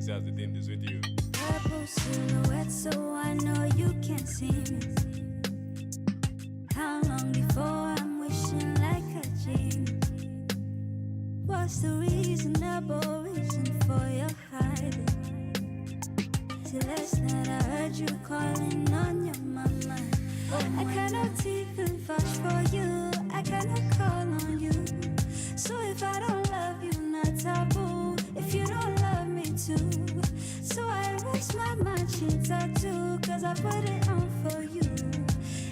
see as the thing is with you. Purple silhouette, so I know you can't see me. How long before I'm wishing like a genie? What's the reasonable reason for your hiding? Till last night I heard you calling on your mama. I cannot even vouch for you, I cannot call on you. So if I don't love you, not taboo. If you don't love me too, so I erase my matching tattoo, cause I put it on for you.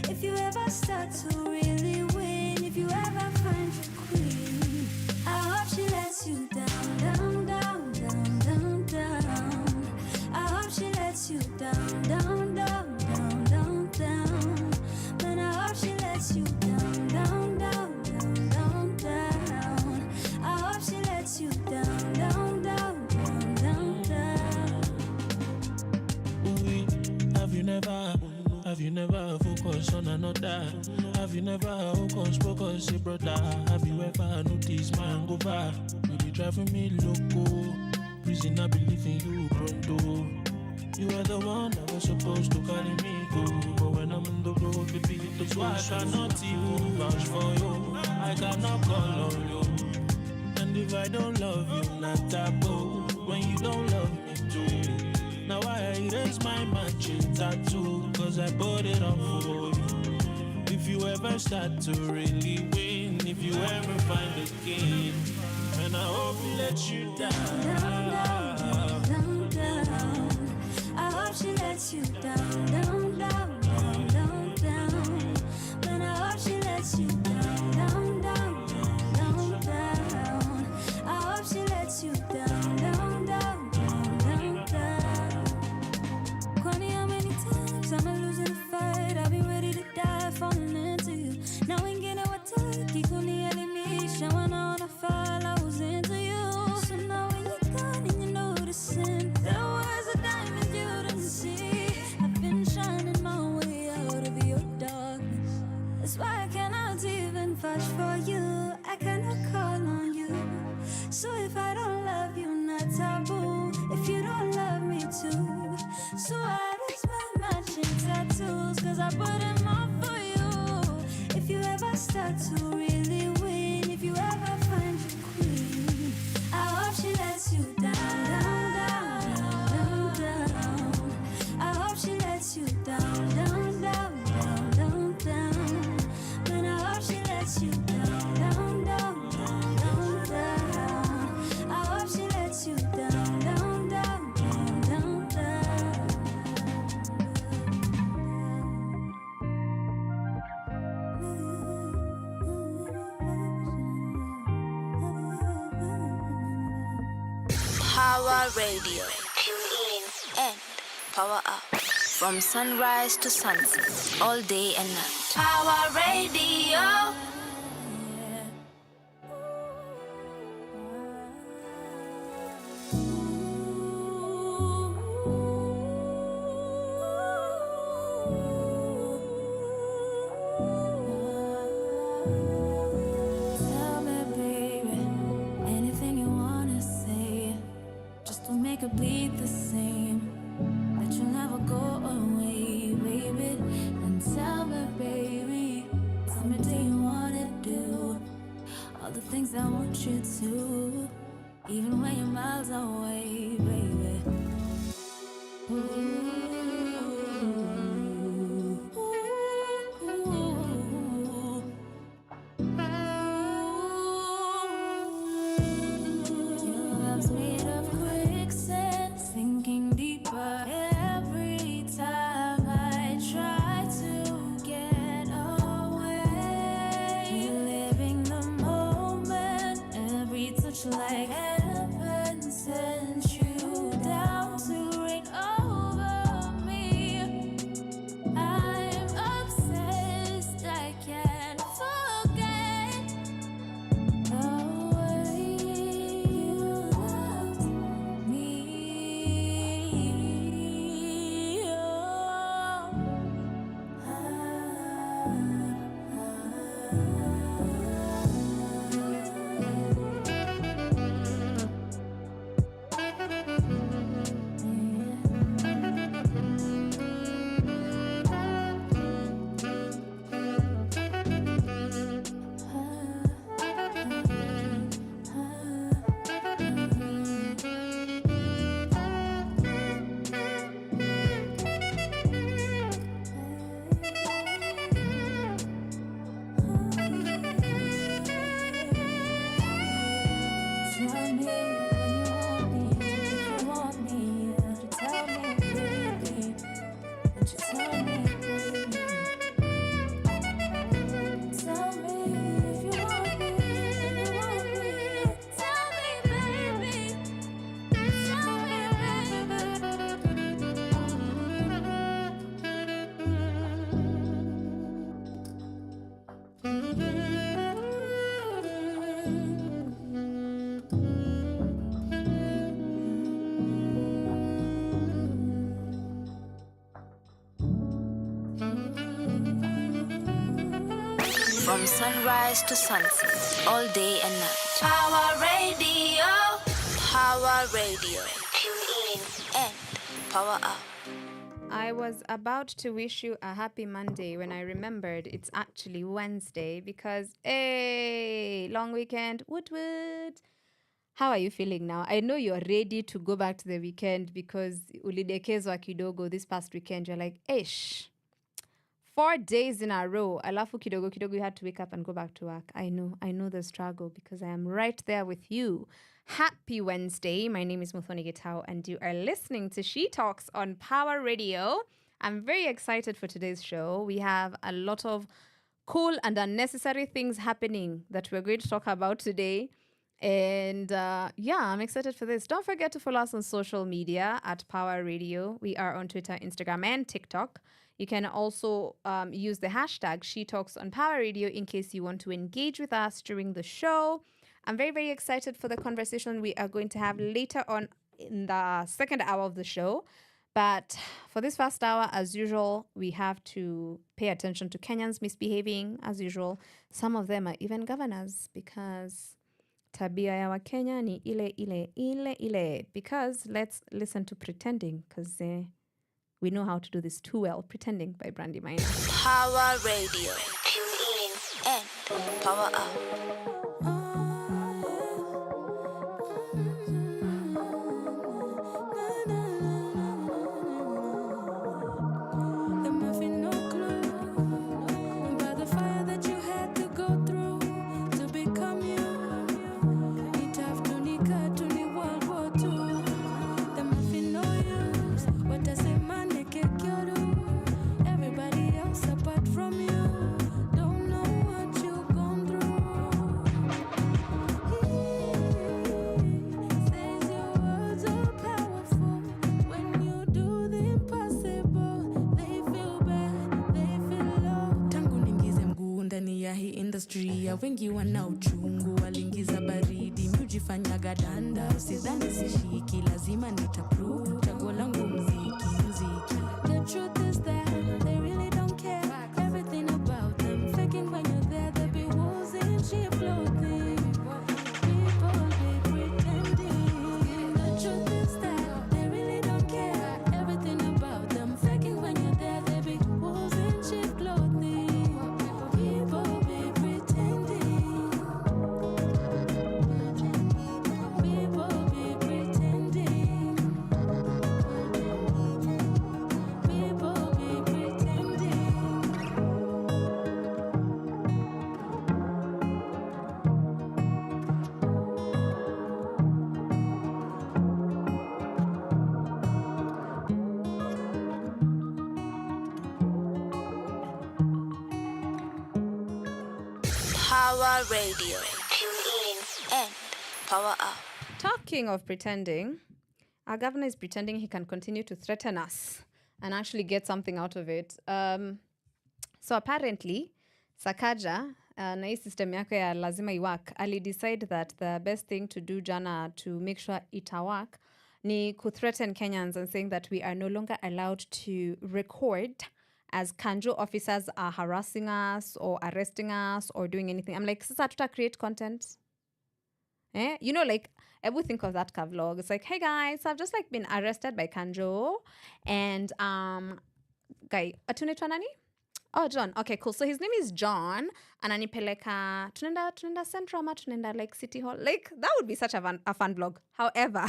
If you ever start to really win, if you ever find your queen, I hope she lets you down, down, down, down, down, down. I hope she lets you down, down, down, down, down, down. Man, I hope she lets you down, down, down, down, down, down. I hope she lets you down, down, down, down, down, down. Have you never focused on another? Have you never focus, say brother? Have you ever noticed my hangover? You be driving me loco. Prison, I believe in you, pronto. You are the one that was supposed to carry me go. But when I'm on the road, baby, that's why I cannot even vouch for you. I cannot call on you. And if I don't love you, not taboo. When you don't love me too. Now I erase my matching tattoo, cause I put it on for you. If you ever start to really win, if you ever find a king, and I hope he lets you down, down, down, down, down. I hope she lets you down, down, down, down, down, down. Man, I hope she lets you down, down, down, down, down. I hope she lets you down, down, down, down, down, down. Kwani, how many times am I losing the fight? I've been ready to die, falling into you. Now ain't getting what take, kuni elimisha, wana on a file, I was into you. So now when you're gone and you're noticing, there was a diamond you didn't see. I've been shining my way out of your darkness. That's why I cannot even vouch for you, I cannot call on you. So if I don't love you, not taboo. If you don't love me too, so I erase my matching tattoos, cause I put them on for you. If you ever start to really win, if you ever find your queen, I hope she lets you down, down, down, down, down. I hope she lets you down, down, down, down, down, down. Man, I hope she lets you down, down, down, down, down, down. I hope she lets you down, down, down, down, down, down. Power Radio. Tune in and power up. From sunrise to sunset, all day and night. Power Radio. Tell me, baby, anything you wanna say, just to make it bleed the same, that you'll never go away, baby. And tell me, baby, tell me, do you wanna do all the things I want you to, even when you're miles away, baby? Ooh. Your love's made of quicksand, sinking deeper every time I try to get away. Living the moment, every touch like heaven sent you down to reign over me. I'm obsessed, I can't forget the way you loved me. Oh. From sunrise to sunset, all day and night. Power Radio. Power Radio. Tune in and power up. I was about to wish you a happy Monday when I remembered it's actually Wednesday because, hey, long weekend, woot woot. How are you feeling now? I know you're ready to go back to the weekend because ulidekezwa kidogo this past weekend. You're like, ish, 4 days in a row. Alafu kidogo you had to wake up and go back to work. I know the struggle because I am right there with you. Happy Wednesday. My name is Muthoni Gitao and you are listening to She Talks on Power Radio. I'm very excited for today's show. We have a lot of cool and unnecessary things happening that we're going to talk about today. And I'm excited for this. Don't forget to follow us on social media at Power Radio. We are on Twitter, Instagram, and TikTok. You can also use the hashtag She Talks on Power Radio in case you want to engage with us during the show. I'm very, very excited for the conversation we are going to have later on in the second hour of the show. But for this first hour, as usual, we have to pay attention to Kenyans misbehaving, as usual. Some of them are even governors because tabia ya Wakenya ni ile. Because let's listen to Pretending because we know how to do this too well. Pretending by Brandy Minor. Power Radio. Tune in and power up. Ya wengi wana uchungu walingiza baridi mjujifanyaga danda usidhani sishiki lazima nitaprove chaguo langu mziki the truth is that they really don't care everything about them faking when you're there they be losing cheap clothing people be pretending the truth is that they really don't care everything about them faking when you're there they be losing cheap clothing people be Power Radio. Tune in and power up. Talking of pretending, our governor is pretending he can continue to threaten us and actually get something out of it. So apparently, Sakaja, na hii system yake ya lazima iwak, ali decide that the best thing to do jana to make sure itawak ni kuthreaten Kenyans and saying that we are no longer allowed to record as Kanjo officers are harassing us or arresting us or doing anything. I'm like, sasa tuta create content. You know, like, I would think of that ka vlog. It's like, hey guys, I've just like been arrested by Kanjo and guy, atunaitwa nani? Oh, John. Okay, cool. So his name is John. Ananipeleka tunenda Central ama tunenda like City Hall. Like, that would be such a fun vlog. However,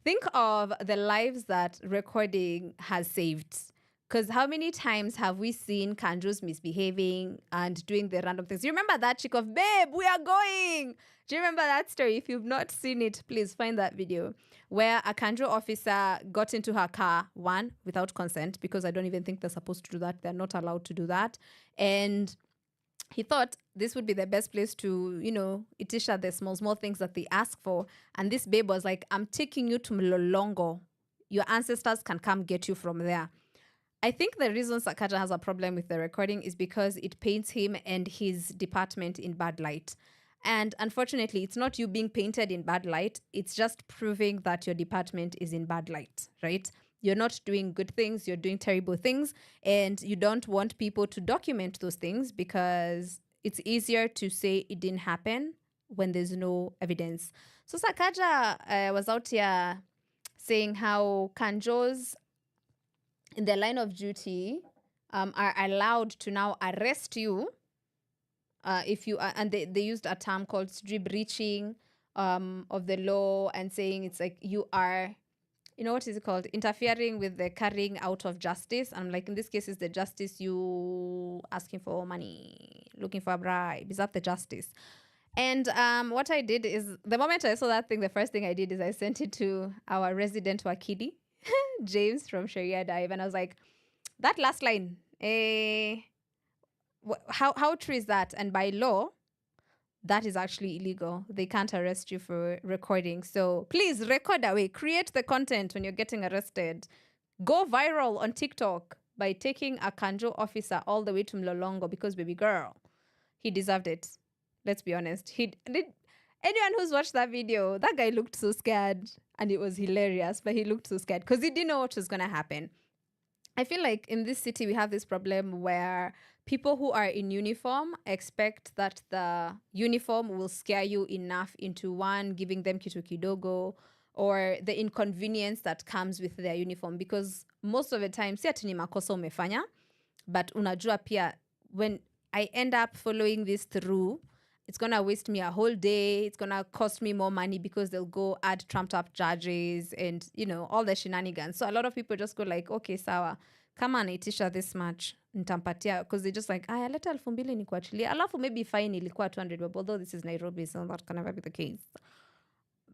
think of the lives that recording has saved. Because how many times have we seen Kanjos misbehaving and doing the random things? You remember that chick of, babe, we are going. Do you remember that story? If you've not seen it, please find that video where a Kanjo officer got into her car, one, without consent, because I don't even think they're supposed to do that. They're not allowed to do that. And he thought this would be the best place to, you know, itisha the small things that they ask for. And this babe was like, I'm taking you to Mlolongo. Your ancestors can come get you from there. I think the reason Sakaja has a problem with the recording is because it paints him and his department in bad light. And unfortunately, it's not you being painted in bad light. It's just proving that your department is in bad light, right? you're not doing good things, you're doing terrible things, and you don't want people to document those things because it's easier to say it didn't happen when there's no evidence. So Sakaja was out here saying how Kanjos in their line of duty are allowed to now arrest you if you are, and they used a term called breaching of the law, and saying it's like you are, what is it called, interfering with the carrying out of justice. I'm like, in this case, is the justice you asking for money, looking for a bribe? Is that the justice? And what I did is, the moment I saw that thing, the first thing I did is I sent it to our resident wakili, James from Sharia Dive, and I was like, that last line, how true is that? And by law, that is actually illegal. They can't arrest you for recording. So please record away. Create the content when you're getting arrested. Go viral on TikTok by taking a Kanjo officer all the way to Mlolongo, because, baby girl, he deserved it. Let's be honest. Anyone who's watched that video, that guy looked so scared, and it was hilarious, but he looked so scared because he didn't know what was going to happen. I feel like in this city, we have this problem where people who are in uniform expect that the uniform will scare you enough into, one, giving them kitu kidogo, or the inconvenience that comes with their uniform. Because most of the time, si ati ni makosa umefanya, but unajua pia, when I end up following this through, it's going to waste me a whole day. It's going to cost me more money because they'll go add trumped up charges and, all the shenanigans. So a lot of people just go like, okay, sawa, kama anaitisha this much, nitampatia, because they just like, aya, leta 2,000 nikuachilia. Alafu maybe fine ilikuwa 200, but although this is Nairobi, so that can never be the case.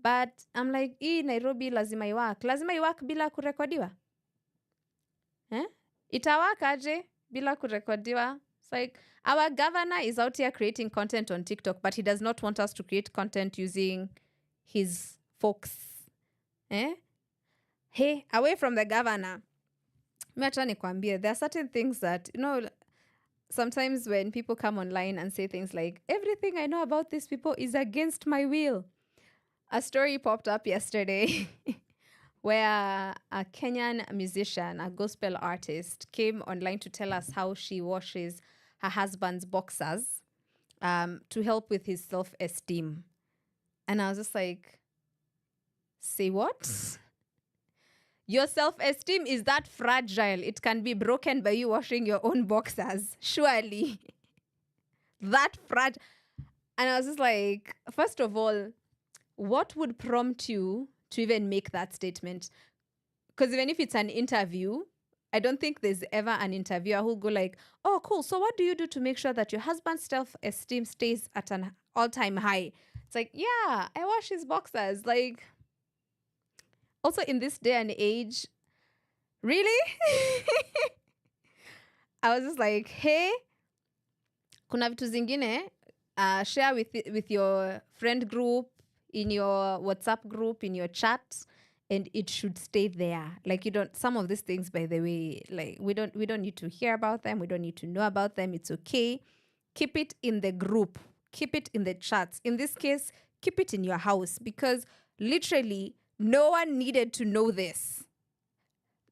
But I'm like, Nairobi lazima iwak bila kurekodiwa. Itawak aje bila kurekodiwa? It's like, our governor is out here creating content on TikTok, but he does not want us to create content using his folks. Hey, away from the governor. Miacha nikwambie, there are certain things that, sometimes when people come online and say things like, everything I know about these people is against my will. A story popped up yesterday where a Kenyan musician, a gospel artist, came online to tell us how she washes her husband's boxers to help with his self-esteem. And I was just like, say what? Your self-esteem is that fragile. It can be broken by you washing your own boxers. Surely. That fragile. And I was just like, first of all, what would prompt you to even make that statement? Because even if it's an interview, I don't think there's ever an interviewer who'll go like, oh, cool. So what do you do to make sure that your husband's self-esteem stays at an all-time high? It's like, yeah, I wash his boxers. Like, also in this day and age, really? I was just like, hey, kuna vitu zingine, share with your friend group, in your WhatsApp group, in your chat, and it should stay there. Like, some of these things, by the way, like, we don't need to hear about them. We don't need to know about them. It's okay. Keep it in the group. Keep it in the chats. In this case, keep it in your house, because literally no one needed to know this.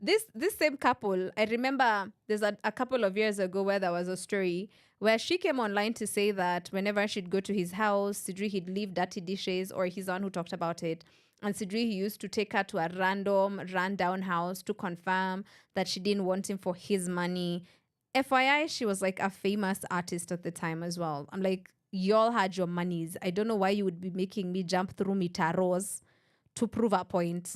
This same couple, I remember there's a couple of years ago where there was a story where she came online to say that whenever she'd go to his house, Sidri, he'd leave dirty dishes, or he's the one who talked about it. And Sidri, he used to take her to a random, rundown house to confirm that she didn't want him for his money. FYI, she was like a famous artist at the time as well. I'm like, y'all had your monies. I don't know why you would be making me jump through mitaros to prove a point.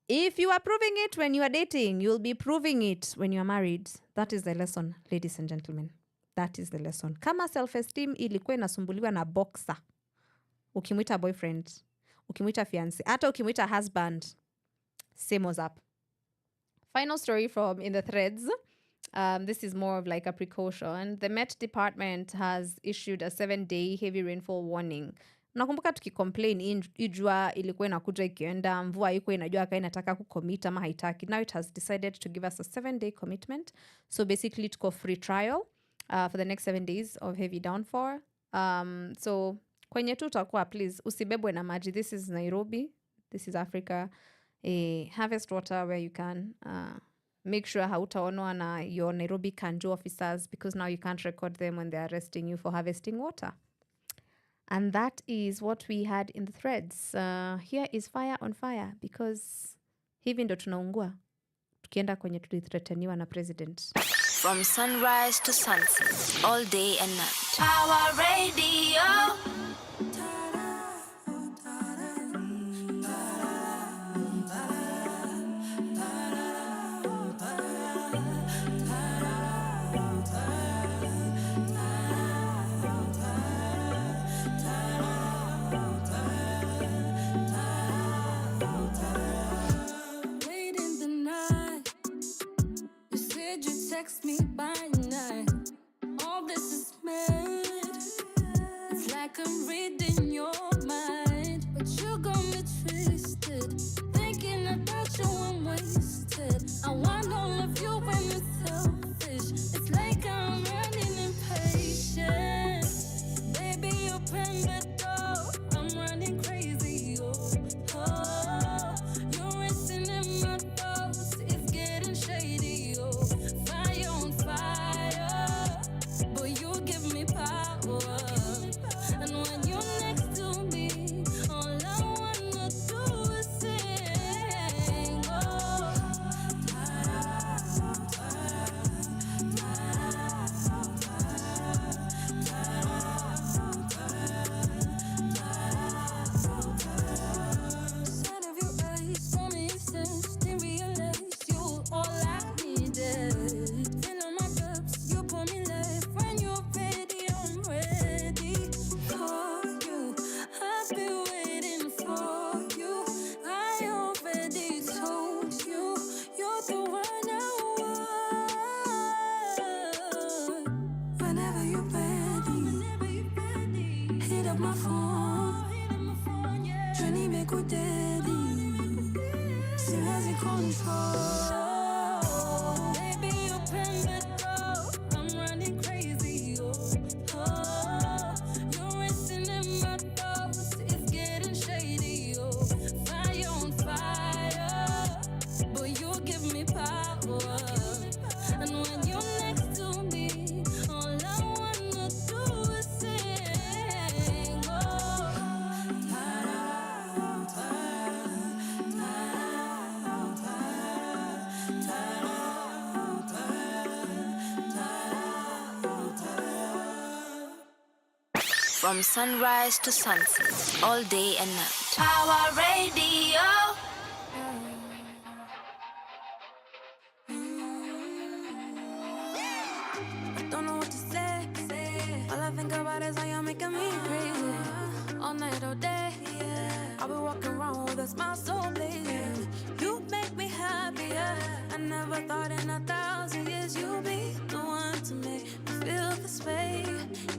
If you are proving it when you are dating, you'll be proving it when you are married. That is the lesson, ladies and gentlemen. That is the lesson. Kama self-esteem ilikuwa inasumbuliwa na boxer, ukimwita boyfriend, ukimwita fiancé, hata ukimwita husband, same was up. Final story from in the threads. This is more of like a precaution. The Met Department has issued a 7-day heavy rainfall warning. Nakumbuka tukicomplain ijua ilikuwa inakuja ikienda, mvua haikuwa inajua kama inataka kucommit ama haitaki. Now it has decided to give us a 7-day commitment. So basically tuko free trial for the next 7 days of heavy downfall. So kwenye tu utakuwa, please usibebwe na maji. This is Nairobi. This is Africa. harvest water where you can. Make sure hautaonwa na your Nairobi Kanjo officers, because now you can't record them when they're arresting you for harvesting water. And that is what we had in the threads. Here is fire on fire, because hivi ndo tunaungua tukienda kwenye tulithreteniwa na president. From sunrise to sunset, all day and night. Power Radio. Text me by night. All this is mad. It's like I'm reading your mind, but you got me twisted. Thinking about you, I'm wasted. I want all of you when it's selfish. It's like I'm running impatient. Baby, open the door. I'm running crazy. Oh, you're racing in my thoughts. It's getting shady. Fire on fire, but you give me power. And when you're next to me, all I wanna do is sing. Sight of your eyes, for me sense, didn't realize you all I needed. Fill on my cups, you pour me life. When you're ready, I'm ready for you. I've been waiting for you. I already told you, you're the one I want. Whenever you're ready, hit up my phone. Journey make good daddy. Serious in control. Baby, open the door. I'm running crazy. Oh, you're racing in my thoughts. It's getting shady. Fire on fire, but you give me power. And when you're next to me, all I wanna do is sing. From sunrise to sunset, all day and night. Power Radio. Don't know what to say. All I think about is how you're making me crazy. All night, all day. I'll be walking around with a smile so blazing. You make me happier. I never thought in 1,000 years you'd be the one to make me feel this way.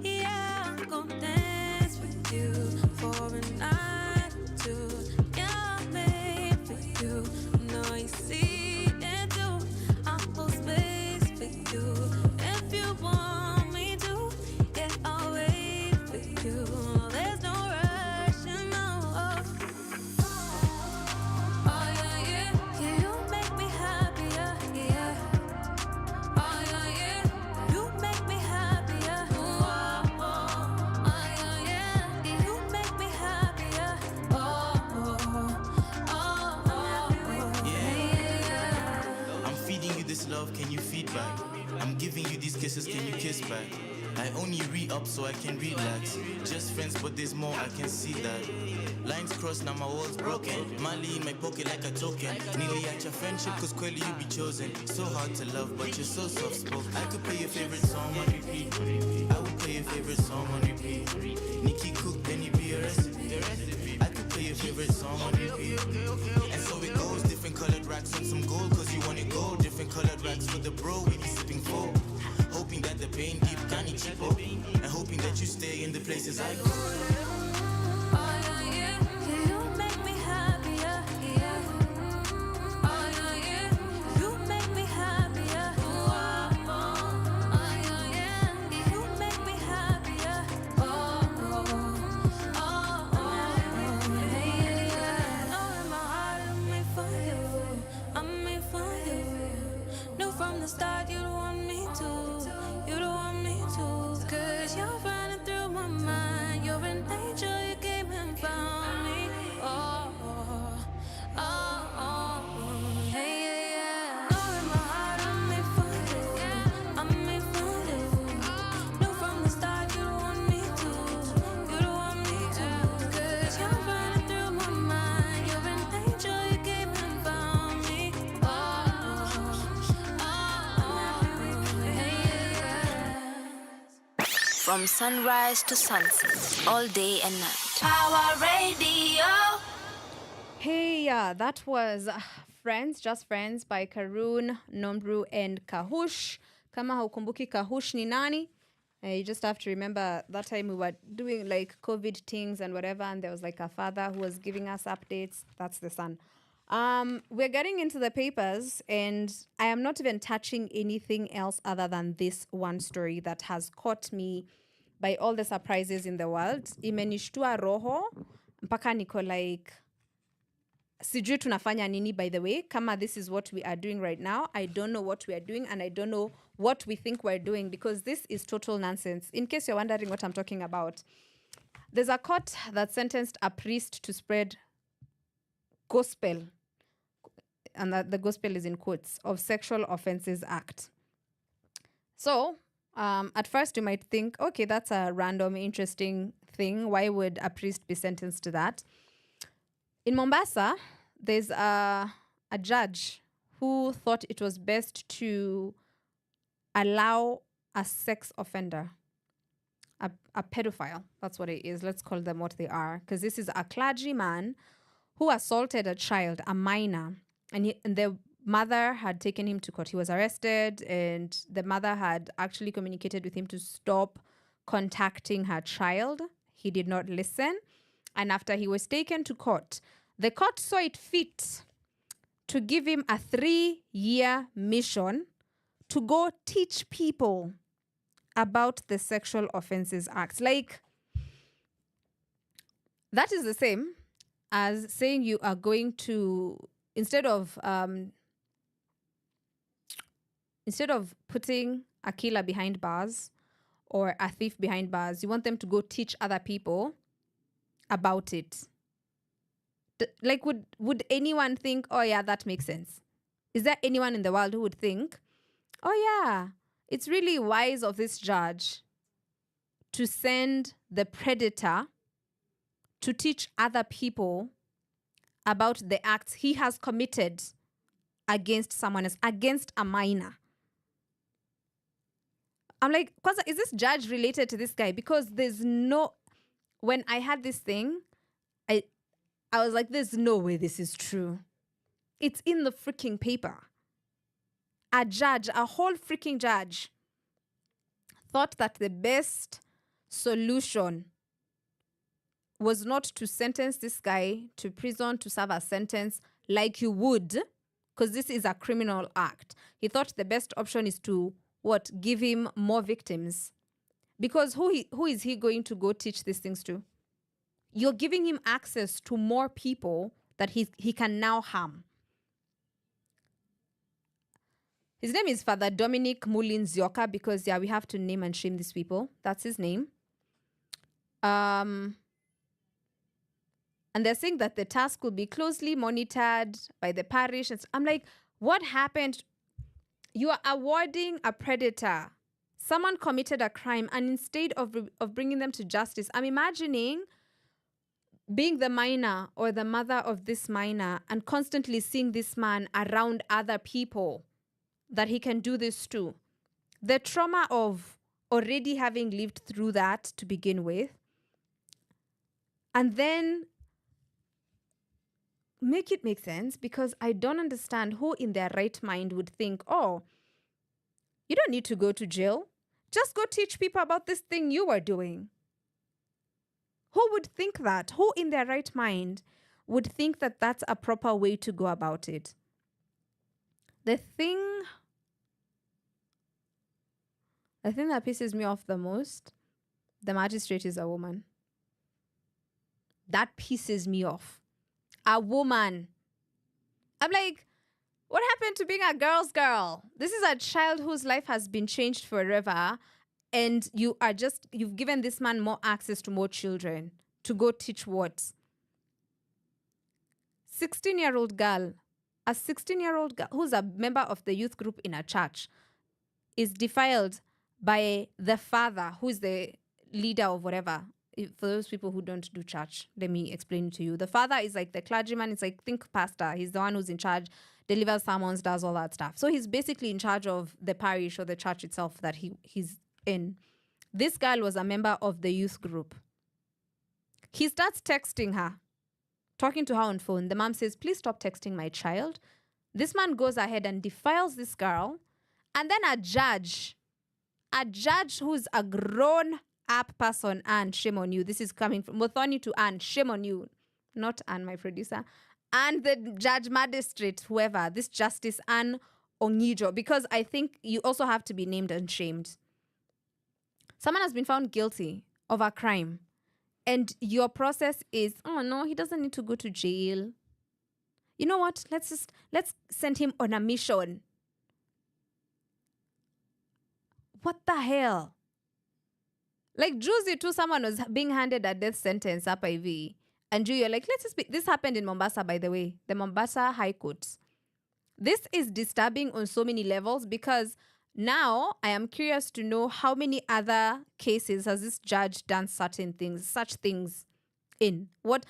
Yeah, I'll go dance with you for a night or two. Yeah, I'm made for you. No, you see and do. I'll hold space for you. If you want me to, yeah, I'll wait for you. There's no rush, you know. Oh yeah, yeah, yeah, you make me happier, yeah. Oh yeah, yeah, you make me happier. Oh, oh, oh yeah, yeah, yeah, you make me happier. Oh, oh, oh, oh, yeah. I'm feeding you this love, can you feed back? I'm giving you these kisses, can you kiss back? I only re-up so I can relax. Just friends, but there's more, I can see that. Lines crossed, now my wall's broken. Mali in my pocket like a token. Nearly at your friendship, cause clearly you be chosen. So hard to love, but you're so soft-spoken. I could play your favorite song on repeat. I would play your favorite song on repeat. Nikki cook, then you be a recipe. I could play your favorite song on repeat. And so it goes, different colored racks on some gold, cause you want it gold. Different colored racks for the bro, we be sipping full. Hoping that the pain deep can cheapo. And hoping that you stay in the places I go. Oh yeah, yeah, yeah, you make me happier, yeah. Oh yeah, yeah, you make me happier. Oh, oh, oh yeah, yeah, yeah, you make me happier. Oh, oh, oh, oh, yeah, yeah, yeah. Know in my heart it'll make for From sunrise to sunset, all day and night. Power Radio. Hey, that was Friends, Just Friends by Karun, Nomru, and Kahush. Kama haukumbuki Kahush ni nani? You just have to remember that time we were doing like COVID things and whatever, and there was like a father who was giving us updates. That's the son. We're getting into the papers, and I am not even touching anything else other than this one story that has caught me by all the surprises in the world. Imenishtua roho, mpaka niko like, sijui tunafanya nini, by the way. Kama this is what we are doing right now, I don't know what we are doing, and I don't know what we think we're doing, because this is total nonsense. In case you're wondering what I'm talking about, there's a court that sentenced a priest to spread gospel, and that the gospel is in quotes, of Sexual Offences Act. So at first you might think, okay, that's a random, interesting thing. Why would a priest be sentenced to that? In Mombasa, there's a judge who thought it was best to allow a sex offender, a pedophile, that's what it is, let's call them what they are, because this is a clergyman who assaulted a child, a minor, and the mother had taken him to court. He was arrested, and the mother had actually communicated with him to stop contacting her child. He did not listen. And after he was taken to court, the court saw it fit to give him a 3-year mission to go teach people about the Sexual Offences Act. Like, that is the same as saying you are going to, instead of putting a killer behind bars or a thief behind bars, you want them to go teach other people about it. Like, would anyone think, oh yeah, that makes sense? Is there anyone in the world who would think, oh yeah, it's really wise of this judge to send the predator to teach other people about the acts he has committed against someone else, against a minor? I'm like, Kwanza, is this judge related to this guy? Because there's no... When I had this thing, I was like, there's no way this is true. It's in the freaking paper. A judge, a whole freaking judge, thought that the best solution was not to sentence this guy to prison to serve a sentence like you would, because this is a criminal act. He thought the best option is to, give him more victims. Because who is he going to go teach these things to? You're giving him access to more people that he can now harm. His name is Father Dominic Mulinzioka, because, we have to name and shame these people. That's his name. And they're saying that the task will be closely monitored by the parish. And I'm like, what happened? You are awarding a predator. Someone committed a crime, and instead of bringing them to justice, I'm imagining being the minor or the mother of this minor and constantly seeing this man around other people that he can do this to. The trauma of already having lived through that to begin with, and then make it make sense, because I don't understand who in their right mind would think, oh, you don't need to go to jail. Just go teach people about this thing you were doing. Who would think that? Who in their right mind would think that that's a proper way to go about it? The thing that pisses me off the most, the magistrate is a woman. That pisses me off. A woman. I'm like, what happened to being a girl's girl? This is a child whose life has been changed forever, and you've given this man more access to more children to go teach what? 16-year-old girl, a 16-year-old girl who's a member of the youth group in a church is defiled by the father, who's the leader of whatever. For those people who don't do church, let me explain to you. The father is like the clergyman. It's like, think pastor. He's the one who's in charge, delivers sermons, does all that stuff. So he's basically in charge of the parish or the church itself that he's in. This girl was a member of the youth group. He starts texting her, talking to her on phone. The mom says, please stop texting my child. This man goes ahead and defiles this girl. And then a judge who's a grown-up person, and shame on you. This is coming from Muthoni to Anne, shame on you. Not Anne, my producer. And the judge magistrate, whoever, this Justice Anne Ongijo, because I think you also have to be named and shamed. Someone has been found guilty of a crime. And your process is, oh no, he doesn't need to go to jail. You know what? Let's send him on a mission. What the hell? Like Juicy too, someone was being handed a death sentence up IV. And you're like, let's just this happened in Mombasa, by the way. The Mombasa High Court. This is disturbing on so many levels because now I am curious to know how many other cases has this judge done such things in. What?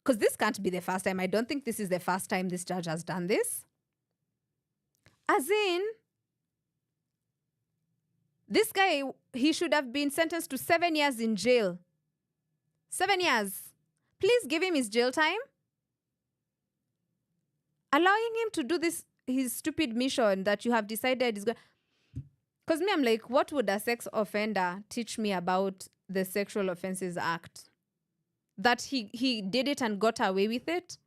Because this can't be the first time. I don't think this is the first time this judge has done this. As in, this guy, he should have been sentenced to 7 years in jail. 7 years. Please give him his jail time. Allowing him to do this, his stupid mission that you have decided is going. Because me, I'm like, what would a sex offender teach me about the Sexual Offences Act? That he did it and got away with it?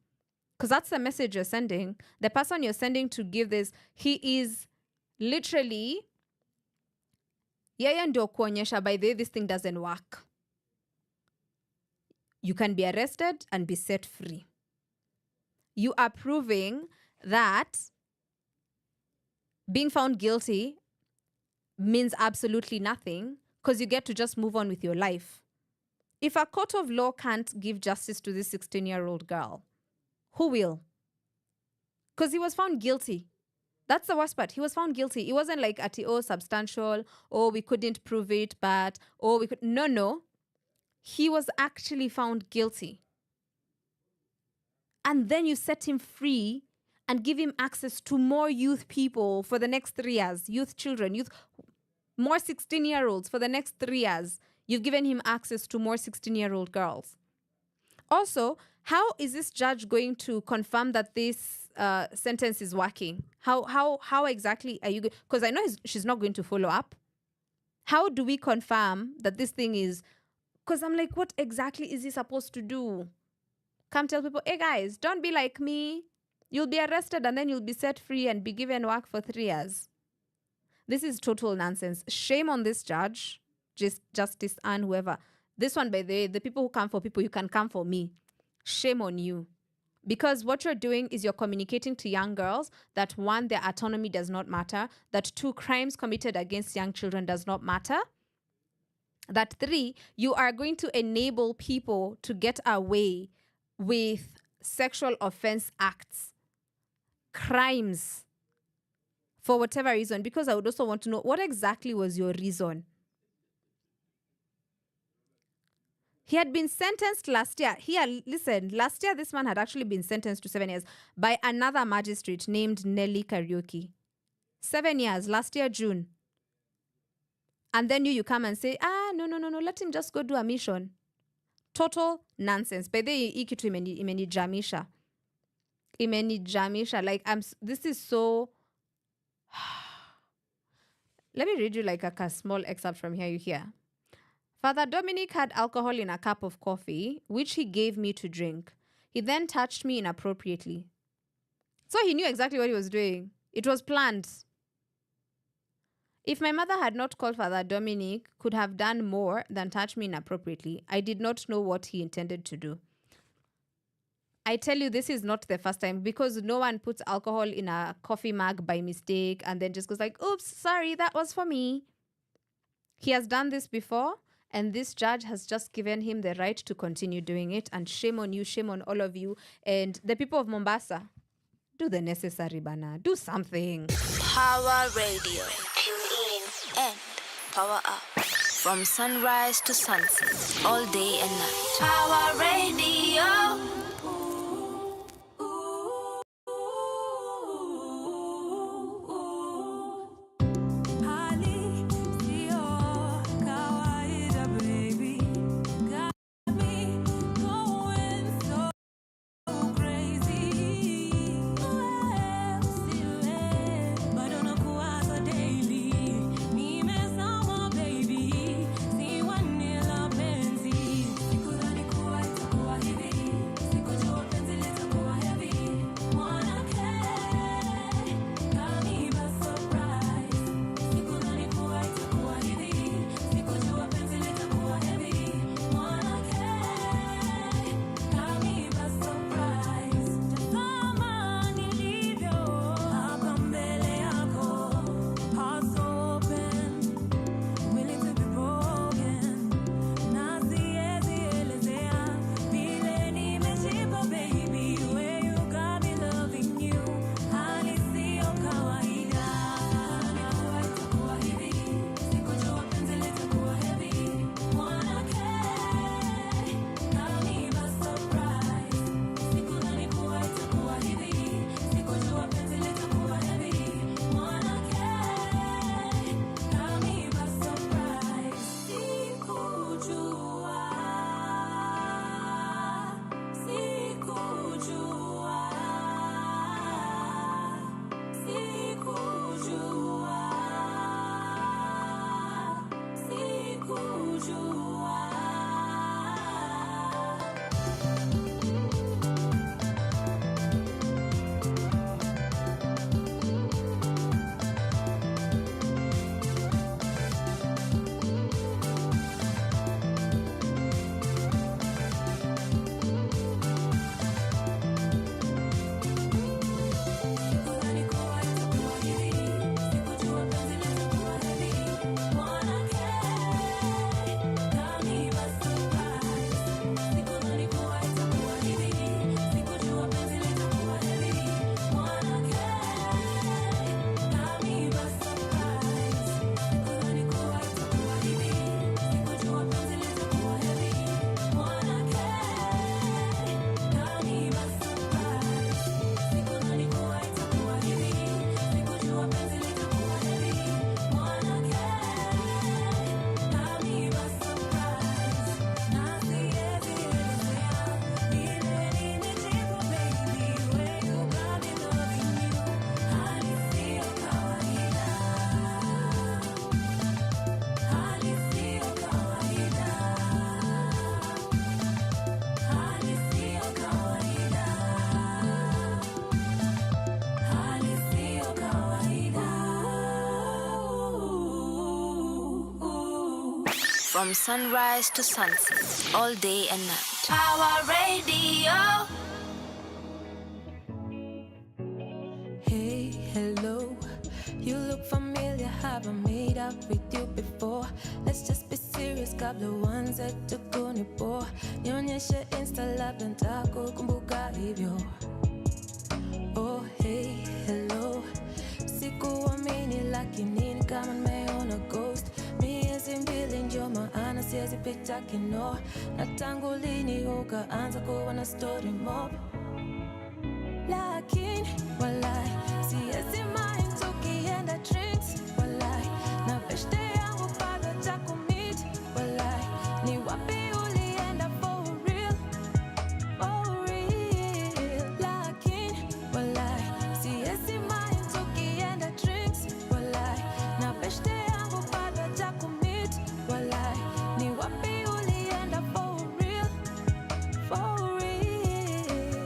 Because that's the message you're sending. The person you're sending to give this, he is literally, yeye ndio kuonyesha, by the way, this thing doesn't work. You can be arrested and be set free. You are proving that being found guilty means absolutely nothing because you get to just move on with your life. If a court of law can't give justice to this 16-year-old girl, who will? Because he was found guilty. That's the worst part. He was found guilty. It wasn't like substantial, we couldn't prove it, but, we could. No. He was actually found guilty. And then you set him free and give him access to more youth people for the next 3 years. Youth children, more 16-year-olds for the next 3 years. You've given him access to more 16-year-old girls. Also, how is this judge going to confirm that this sentence is working? How exactly are you going? Because I know she's not going to follow up. How do we confirm that this thing is? Because I'm like, what exactly is he supposed to do? Come tell people, hey guys, don't be like me. You'll be arrested and then you'll be set free and be given work for 3 years. This is total nonsense. Shame on this judge, Justice Anne, whoever. This one, by the way, the people who come for people, you can come for me. Shame on you. Because what you're doing is you're communicating to young girls that 1, their autonomy does not matter. That 2, crimes committed against young children does not matter. That 3, you are going to enable people to get away with sexual offense acts, crimes, for whatever reason. Because I would also want to know, what exactly was your reason? He had been sentenced last year. Last year this man had actually been sentenced to 7 years by another magistrate named Nelly Karaoke. 7 years, last year, June. And then you come and say, no, let him just go do a mission. Total nonsense. By the way, ikitu imenijamisha. Like, this is so... Let me read you like a small excerpt from here. You hear. Father Dominic had alcohol in a cup of coffee, which he gave me to drink. He then touched me inappropriately. So he knew exactly what he was doing. It was planned. If my mother had not called Father Dominic, could have done more than touch me inappropriately. I did not know what he intended to do. I tell you, this is not the first time, because no one puts alcohol in a coffee mug by mistake and then just goes like, oops, sorry, that was for me. He has done this before, and this judge has just given him the right to continue doing it. And shame on you, shame on all of you. And the people of Mombasa, do the necessary, bana. Do something. Power Radio. Tune in and power up. From sunrise to sunset, all day and night. Power Radio. Hali sio kawaida. From sunrise to sunset, all day and night. Power Radio. Hey, hello. You look familiar, have I made up with you before? Let's just be serious, kabla uanze tukunipo. Nionyeshe Insta labda nitakukumbuka hivyo. Oh, hey, hello. Sikuamini lakini ni kama nimeona ghost. Miezi mbili ndio maana siwezi pita kino. Na tangu lini ukaanza kuwa na story mob? Lakini walai siwezi mind tukienda drinks. Walai na beshte yangu bado takumit. Walai ni wapi ulienda for real? For real. Lakini walai siwezi mind tukienda drinks. Walai na beshte yangu bado takumit. Walai ni wapi ulienda for real? For real.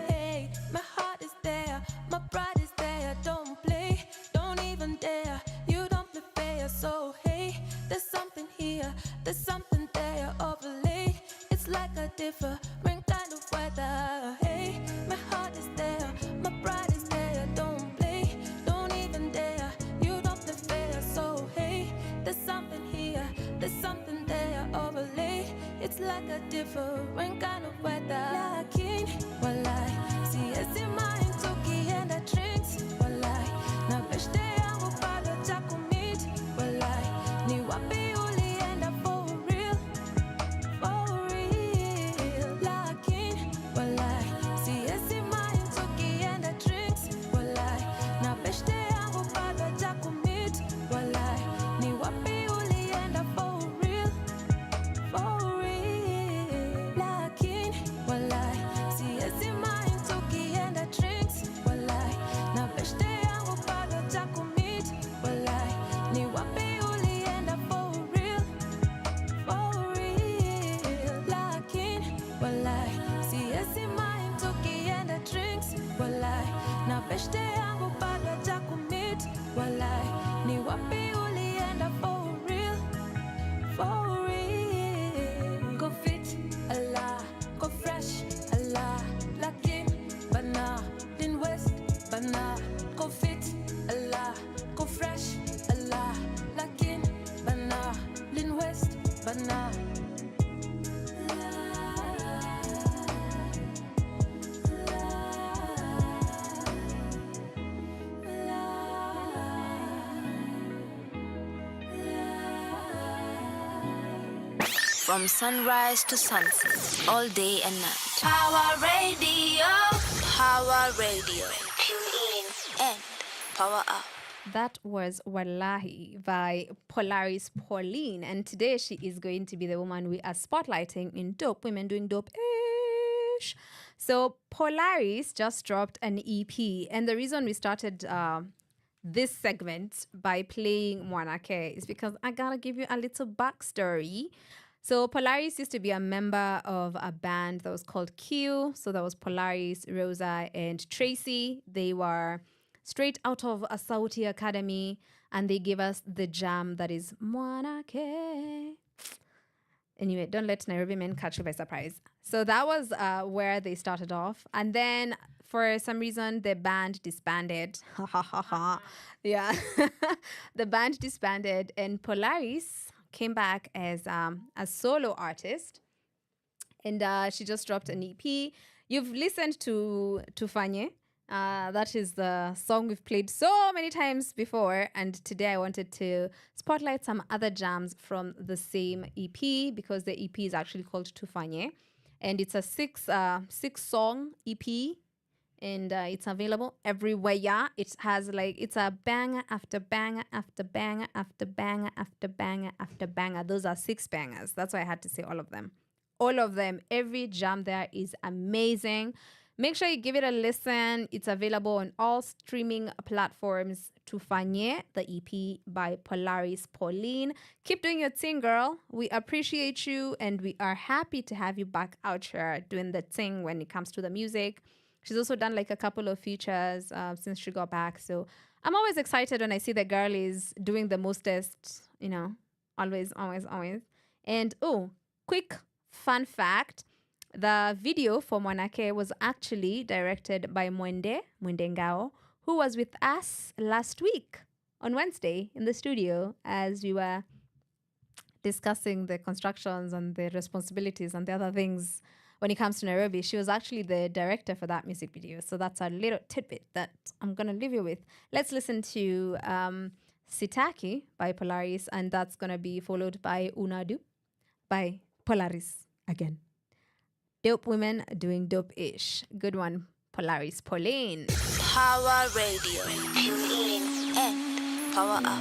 Hey, my heart is there, my pride is there. Don't play, don't even dare. You don't play fair, so hey, there's something here, there's something there. Overlay, it's like a different kind of weather. Hey, my heart is there, my pride is there. Don't play, don't even dare. You don't play fair, so hey, there's something here, there's something there. Overlay, it's like a different kind of weather. Lakini walai siwezi mind tukienda drinks. Walai na beshte yangu bado takumit. Walai ni wapi ulienda for real? For real. Lakini walai siwezi mind tukienda drinks. Walai na beshte yangu bado takumit. Walai ni wapi ulienda for real? For real. Lakini walai siwezi mind tukienda drinks. Walai na beshte yangu bado takumit. Walai ni wapi ulienda for real? For real. Lakini walai siwezi mind tukienda drinks. Walai na beshte yangu bado takumit. Walai ni wapi ulienda for real? For real. Go fit, Allah. Go fresh, Allah. Lakin, bana. Din west, bana. Go fit, Allah. Go fresh, Allah. Lakin, bana. Din west, bana. From sunrise to sunset, all day and night. Power Radio. Power Radio. Tune in and power up. That was Wallahi by Polaris Pauline. And today she is going to be the woman we are spotlighting in Dope Women Doing Dope-ish. So Polaris just dropped an EP. And the reason we started this segment by playing Mwanake is because I gotta give you a little backstory. So Polaris used to be a member of a band that was called Q. So that was Polaris, Rosa, and Tracy. They were straight out of a Sauti Academy, and they gave us the jam that is Mwanake. Anyway, don't let Nairobi men catch you by surprise. So that was where they started off. And then for some reason, the band disbanded. Ha ha ha ha. Yeah. The band disbanded, and Polaris came back as a solo artist. And she just dropped an EP. You've listened to Tufanye. That is the song we've played so many times before. And today I wanted to spotlight some other jams from the same EP, because the EP is actually called Tufanye. And it's a six-song EP. And it's available everywhere. Yeah, it has it's a banger after banger after banger after banger after banger after banger. Those are 6 bangers. That's why I had to say all of them. All of them. Every jam there is amazing. Make sure you give it a listen. It's available on all streaming platforms. Tufanye, the EP by Polaris Pauline. Keep doing your thing, girl. We appreciate you, and we are happy to have you back out here doing the thing when it comes to the music. She's also done a couple of features since she got back. So I'm always excited when I see the girl is doing the mostest, always, always, always. And quick fun fact, the video for Mwanake was actually directed by Mwende Ngao, who was with us last week on Wednesday in the studio as we were discussing the constructions and the responsibilities and the other things when it comes to Nairobi. She was actually the director for that music video. So that's a little tidbit that I'm going to leave you with. Let's listen to Sitaki by Polaris, and that's going to be followed by Unadu by Polaris again. Dope women doing dope-ish. Good one, Polaris. Pauline. Power Radio. Tune in and power up.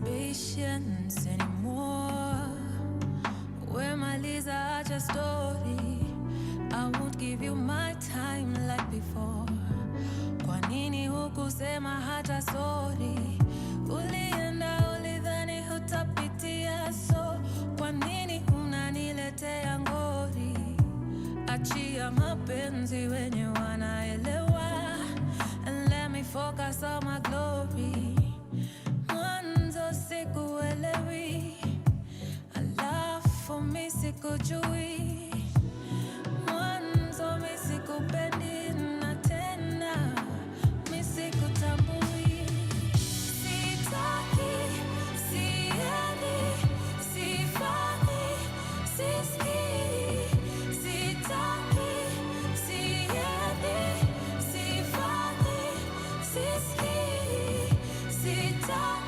Patience anymore. Where my Lisa just story. I won't give you my time like before. Kwa nini hukusema hata sorry? Ulienda ulidhani hutapitia, so kwa nini unaniletea ngori? Achia mapenzi wenye wanaelewa, and let me focus on my glory. Sikuelewi, alafu mi sikujui, mwanzo mi sikupendi na tena mi sikutambui. Sitaki, siendi, sifanyi, sisikii. Sitaki, siendi, sifanyi, sisikii. Sitaki.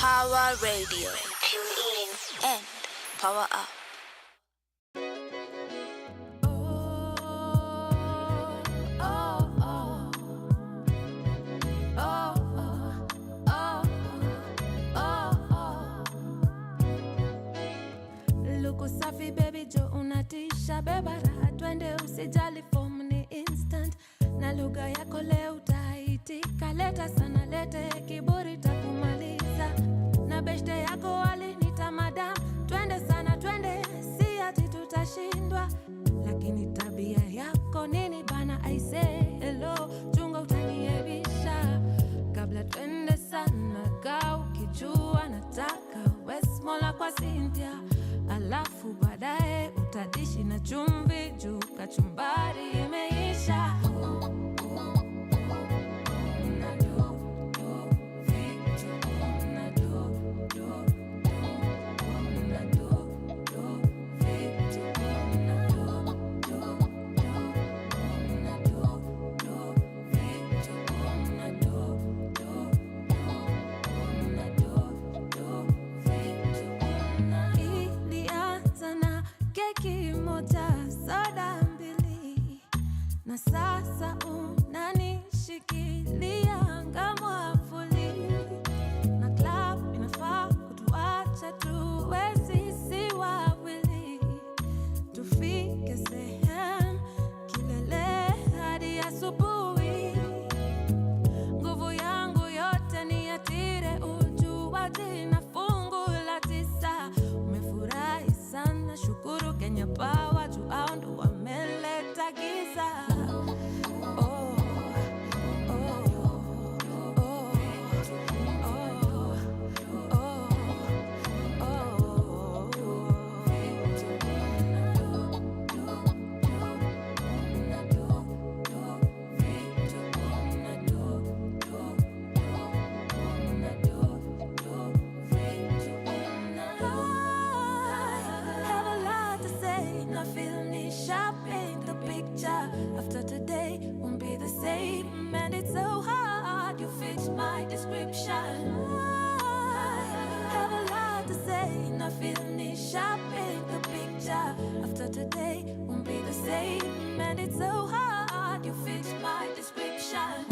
Power Radio. Tune in and power up. Luku safi baby jo unatisha, beba raha twende usijali form ni instant. Na lugha yako leo utaitika, leta sana lete kiburi takumaliza. Na beshte yako alinita madam, twende sana twende, si ati tutashindwa. Lakini tabia ya weka dishi na chumvi juu kachumbari imeisha. Soda mbili na sasa unanishikilia ngamwavuli, na club inafaa kutuacha tuwe sisi wawili, tufike sehemu kilele hadi asubuhi. Nguvu yangu yote niyatire ujuaji na fungu la 9. Umefurahi sana, shukuru Kenya Power. After today won't be the same, and it's so hard you fit my description. I have a lot to say, and I feel need sharp in the picture. After today won't be the same, and it's so hard you fit my description.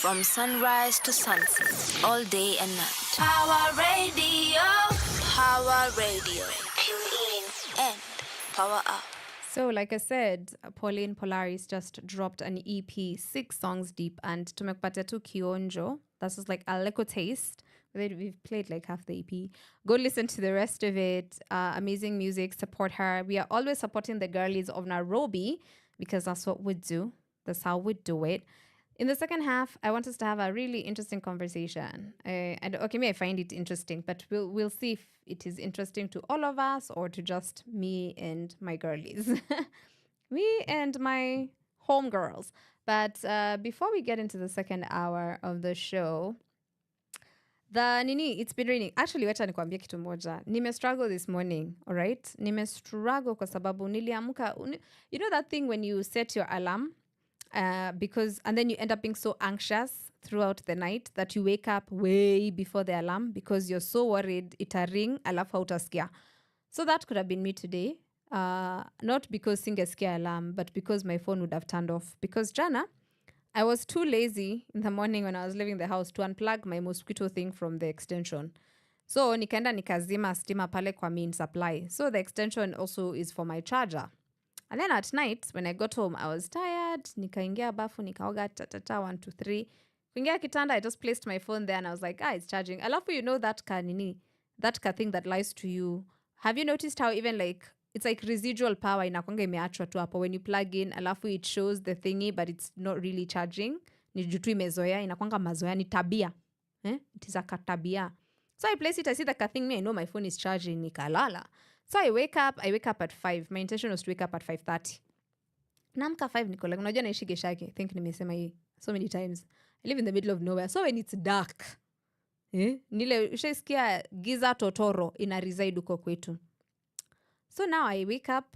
From sunrise to sunset, all day and night. Power Radio. Power Radio. Tune in and power up. So, like I said, Pauline Polaris just dropped an EP, 6 songs deep, and tumekupatia tu kionjo. That's just like a little taste. We've played like half the EP. Go listen to the rest of it. Amazing music. Support her. We are always supporting the girlies of Nairobi because that's what we do. That's how we do it. In the second half, I want us to have a really interesting conversation. And okay, may I find it interesting, but we'll see if it is interesting to all of us or to just me and my girlies. Me and my homegirls. But before we get into the second hour of the show, it's been raining. Actually, wacha nikwambie kitu moja. Struggle this morning, all right? Struggle kwa sababu niliamka. You know that thing when you set your alarm? And then you end up being so anxious throughout the night that you wake up way before the alarm because you're so worried it'll ring alafu hautaskia. So that could have been me today. Not because singeskia alarm, but because my phone would have turned off. Because jana, I was too lazy in the morning when I was leaving the house to unplug my mosquito thing from the extension. So nikaenda nikazima stima pale kwa main supply. So the extension also is for my charger. And then at night, when I got home, I was tired. Nikaingia bafu, nikaoga, 1, 2, 3. Kuingia kitanda, I just placed my phone there and I was like, it's charging. Alafu, you know that ka thing that lies to you. Have you noticed how even like, it's like residual power inakwanga imeachwa tu hapo. When you plug in, alafu it shows the thingy, but it's not really charging. Ni jutu imezoea, inakwanga mazoea, ni tabia. It is a katabia. So I place it, I see the thing, I know my phone is charging, nikalala. So I wake up at 5. My intention was to wake up at 5:30. Naamka 5 niko like, unajua naishi Geshake. I think nimesema hii so many times. I live in the middle of nowhere. So when it's dark, nile ushaisikia giza totoro ina reside huko kwetu. So now I wake up,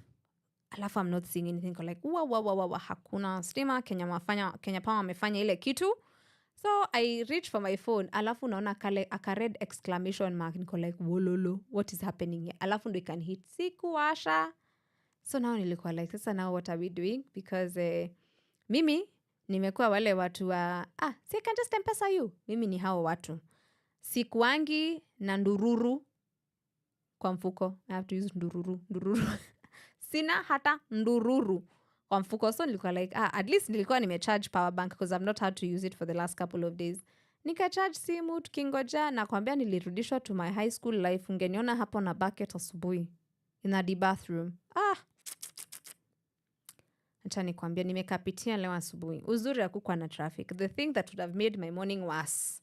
alafu I'm not seeing anything. Like, hakuna stima, Kenya Power wamefanya ile kitu. So I reach for my phone, alafu naona aka red exclamation mark, niko like, wololo, what is happening here? Alafu ndo ikan hit, sikuwasha. So now nilikuwa like, sasa now what are we doing? Because mimi nimekuwa wale watu wa, so I can just M-Pesa you. Mimi ni hao watu. Sikuangi na ndururu kwa mfuko. I have to use ndururu. Sina hata ndururu kwa mfuko. So nilikuwa like, at least nilikuwa nimecharge power bank because I've not had to use it for the last couple of days. Nikacharge simu, tukingoja, na kwambia nilirudishwa to my high school life. Ungeniona hapo na bucket asubuhi in the bathroom. Acha nikwambia, nimekapitia leo asubuhi. Uzuri hakukuwa na traffic. The thing that would have made my morning worse,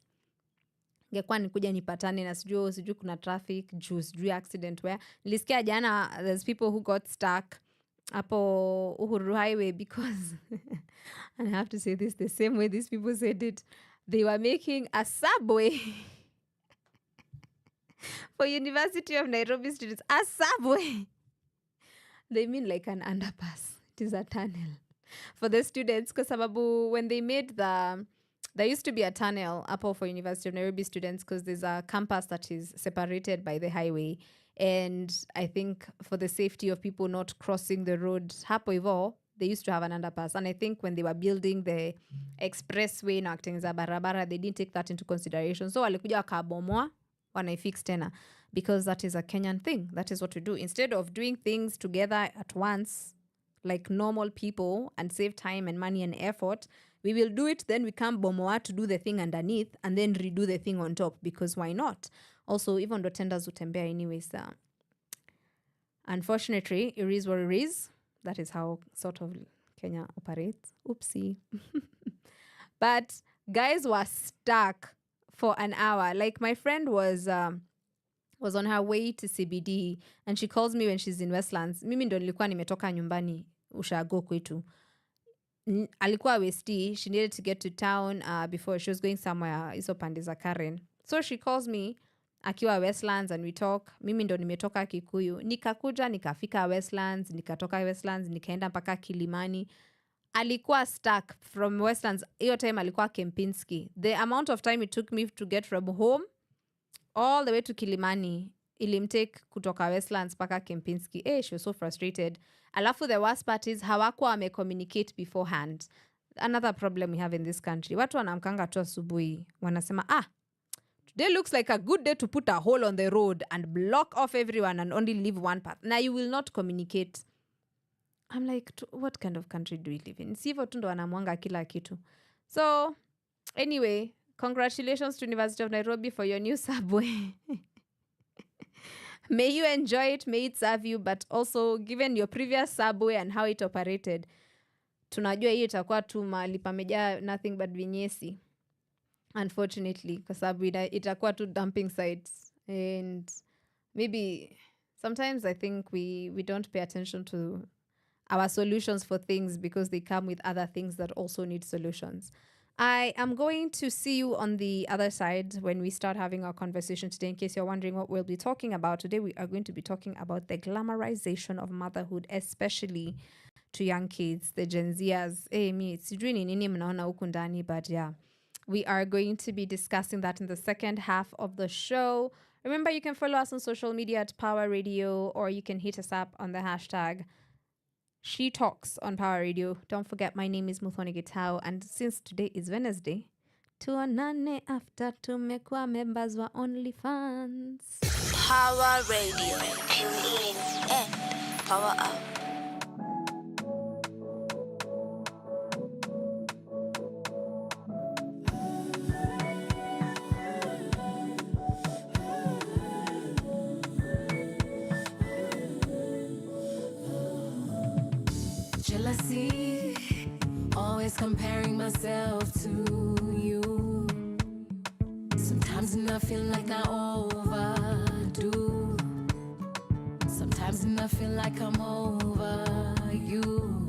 ingekuwa nikuja nipatane na sijui kuna traffic, sijui accident where. Nilisikia jana there's people who got stuck hapo Uhuru Highway because and I have to say this the same way these people said it. They were making a subway for University of Nairobi students. A subway. They mean like an underpass. It is a tunnel for the students. Because when they made there used to be a tunnel up for University of Nairobi students because there's a campus that is separated by the highway. And I think for the safety of people not crossing the road, hapo hivo, they used to have an underpass. And I think when they were building the expressway na kutengeneza barabara, they didn't take that into consideration. So walikuja wakabomoa, wanaifix tena. Because that is a Kenyan thing. That is what we do. Instead of doing things together at once, like normal people, and save time and money and effort, we will do it, then we come bomoa to do the thing underneath and then redo the thing on top, because why not? Also, even though tenders utembea anyways, unfortunately, it is what it is. That is how sort of Kenya operates. Oopsie. But guys were stuck for an hour. Like my friend was on her way to CBD and she calls me when she's in Westlands. Mimi ndo nilikuwa nimetoka nyumbani ushago kwetu. Alikuwa Westi. She needed to get to town before she was going somewhere. Iso pande za Karen. So she calls me akiwa Westlands and we talk. Mimi ndo nimetoka Kikuyu. Nikakuja, nikafika Westlands, nikatoka Westlands, nikaenda mpaka Kilimani. Alikuwa stuck from Westlands. Hiyo time alikuwa Kempinski. The amount of time it took me to get from home all the way to Kilimani ilimtake kutoka Westlands mpaka Kempinski. She was so frustrated. Alafu the worst part is hawakuwa wamecommunicate beforehand. Another problem we have in this country. Watu wanamkanga tu asubuhi. Wanasema, today looks like a good day to put a hole on the road and block off everyone and only leave one path. Now you will not communicate. I'm like, what kind of country do we live in? Sivo tu ndo wanamwanga kila kitu. So, anyway, congratulations to University of Nairobi for your new subway. May you enjoy it, may it serve you, but also given your previous subway and how it operated, tunajua hiyo itakuwa tu mahali pamejaa nothing but vinyesi. Unfortunately, kwa sababu itakuwa tu dumping sites. And maybe sometimes I think we don't pay attention to our solutions for things because they come with other things that also need solutions. I am going to see you on the other side when we start having our conversation today. In case you're wondering what we'll be talking about today, we are going to be talking about the glamorization of motherhood, especially to young kids, the Gen Zers. Sijui ni nini mnaona huku ndani, but yeah, we are going to be discussing that in the second half of the show. Remember, you can follow us on social media at Power Radio, or you can hit us up on the hashtag She Talks on Power Radio. Don't forget, my name is Muthoni Gitao, and since today is Wednesday, tuonane after tumekuwa members wa OnlyFans. Power Radio. Tune in and power up. Jealousy, always comparing myself to you. Sometimes I feel like I overdo. Sometimes I feel like I'm over you.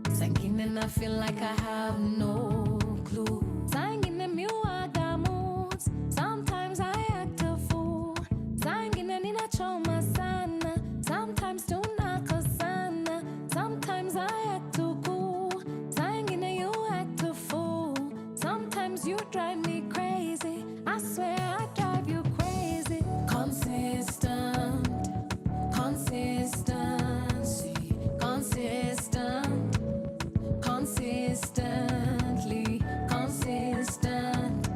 Sangin I feel like I have no clue. Sangin miwaga moods. Sometimes I act a fool. Sangin ninachoma sana. Sometimes tunako sana. Sometimes I act too cool. Sangin you act a fool. Sometimes drive me crazy. I swear I drive you crazy. Consistent, consistency, consistent, consistently, consistent,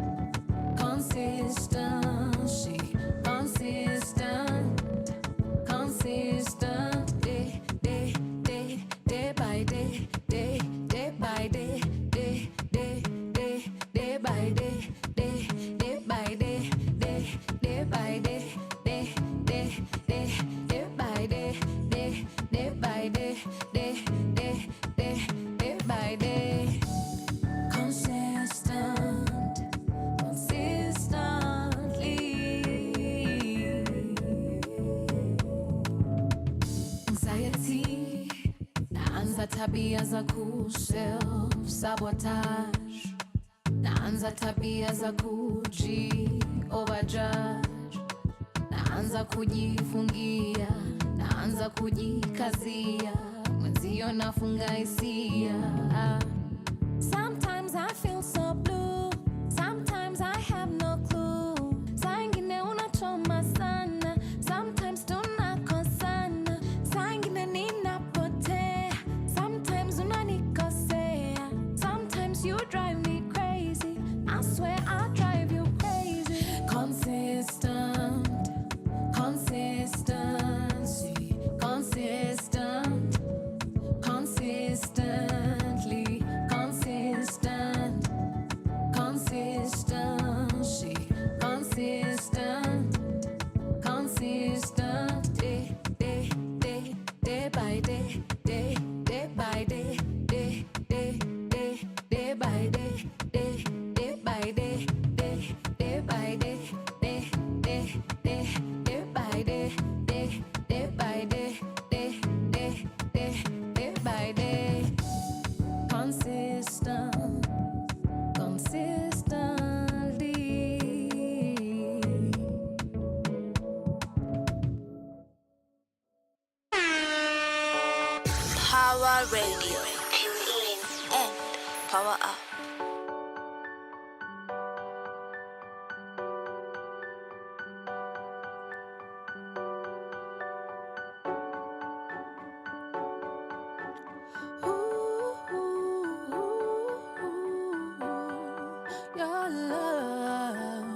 consistency, consistent, consistent, day, day, day, day by day, day, day by day, day, day, day, day by day, day, day by day, day, day by day, day, day, day, day by day, day, day by day, day, day, day, day by day. Consistent, consistently. Anxiety, naanza tabia za self sabotage, naanza tabia za overjudge, naanza kujifungia, naanza kujikazia, mwenzio nafunga hisia. Sometimes I feel so blue, sometimes I have no clue. Saa ingine unachoma sana, sometimes tunakosana. Saa ingine ninapotea, sometimes unanikosea. Sometimes you drive me crazy, I swear I drive you crazy. Consistent, consistency, consistent, consistently, consistent, consistency, consistent, consistent, day, day, day, day by day, day, day by day, day, day, day, day by day, day, day by day, day, day by day, day, day, day, day by day, day, day by day, day, day, day, day by day. Consistent, consistently. Power Radio. Tune in and power up. Your love.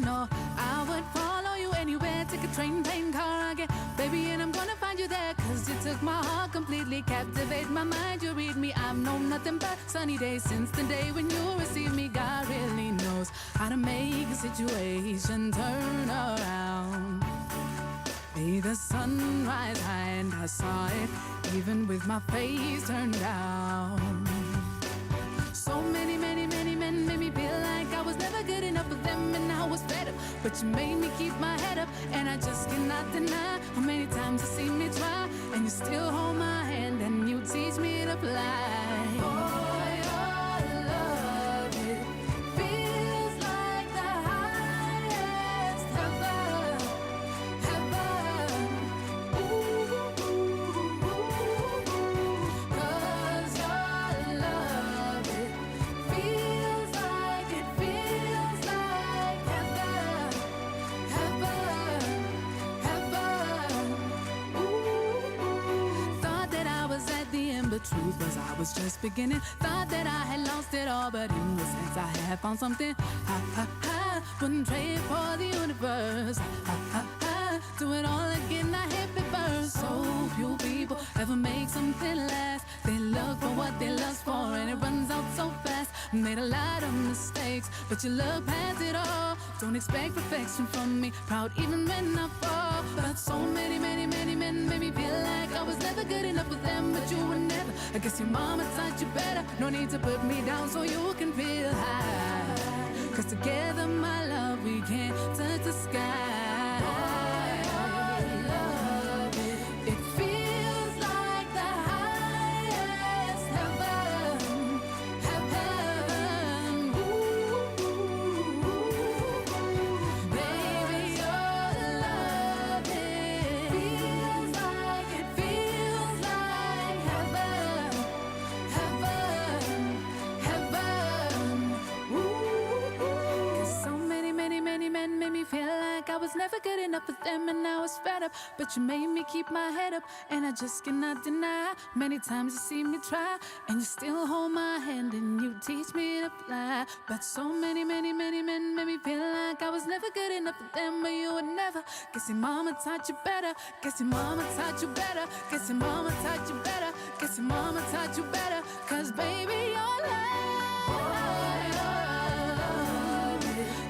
No, I would follow you anywhere. Take a train, plane, car, I get, baby, and I'm gonna find you there. Cause you took my heart completely, captivate my mind. You read me, I've known nothing but sunny days since the day when you received me. God really knows how to make a situation turn around. Be the sunrise high, and I saw it, even with my face turned down. So many, many, many men made me feel like I was never good enough for them, and I was fed up. But you made me keep my head up, and I just cannot deny how many times you see me try, and you still hold my hand, and you teach me to fly. Oh, your love, it feels like the highest heaven, heaven. Ooh, ooh, ooh, ooh. 'Cause your love, it feels like heaven, heaven, heaven. Ooh, ooh. Thought that I was at the end, but truth was I was just beginning. Thought that I had lost it all, but in the sense I had found something. Ha ha ha, wouldn't trade for the universe. Ha ha ha. Do it all again, I hit it first. So few people ever make something last. They look for what they lust for, and it runs out so fast. Made a lot of mistakes, but you look past it all. Don't expect perfection from me, proud even when I fall. But so many men made me feel like I was never good enough for them, but you were never. I guess your mama taught you better. No need to put me down so you can feel high. Cause together, my love, we can touch the sky. It feels like the highest heaven. Ooh, baby, your love, it feels like heaven. Ooh. 'Cause so many men made me feel like I was never good enough for them, and I was fed up. But you made me keep my head up, and I just cannot deny. Many times you see me try, and you still hold my hand, and you teach me to fly. But so many men made me feel like I was never good enough for them, but you would never. Guess your mama taught you better. Guess your mama taught you better. Guess your mama taught you better. Guess your mama taught you better. 'Cause baby, your love,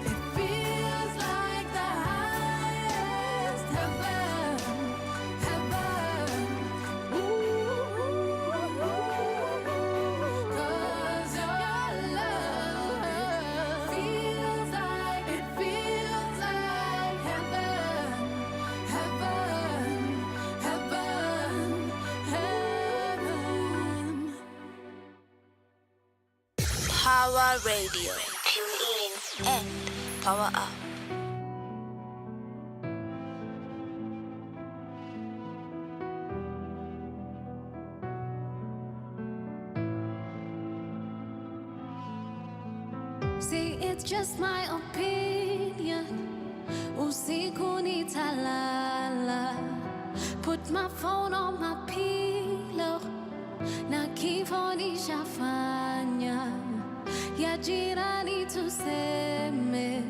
it feels like the highest heaven. Ooh, 'cause your love, it feels like heaven. Power Radio. Tune in and power up. See, it's just my opinion. Usiku nitalala. Put my phone on my pillow. Na kifo nishafanya. Ya jirani tuseme.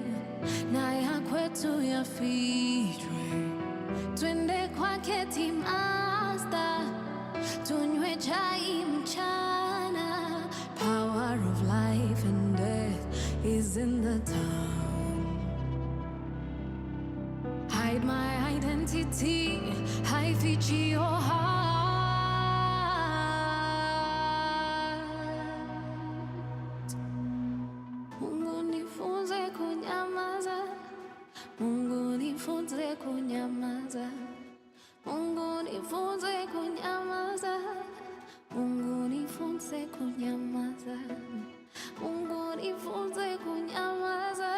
Na ya kwetu yafichwe. Twende kwake Timasta. Tunywe chai mchana. Power of life and death is in the town. Hide my identity, haifichi your heart. Mungu nifunze kunyamaza, Mungu nifunze kunyamaza, Mungu nifunze kunyamaza, Mungu nifunze kunyamaza, Mungu nifunze kunyamaza,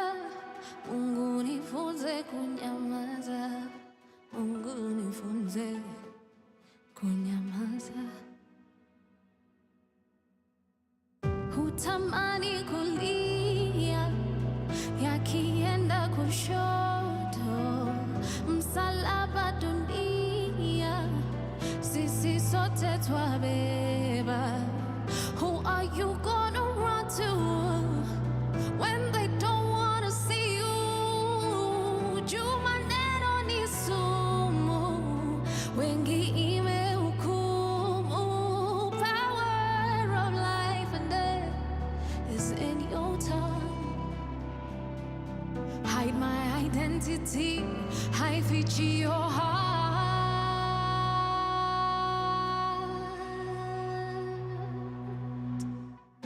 Mungu nifunze kunyamaza, Mungu nifunze kunyamaza. Hutamani kulia yakienda kushoto, msalaba dunia, sisi sote twabeba. Who are you gonna run to when they don't wanna see you? Juma neno ni sumu, wengi imehukumu. Power of life and death is in your tongue. Hide my identity, haifichi your heart.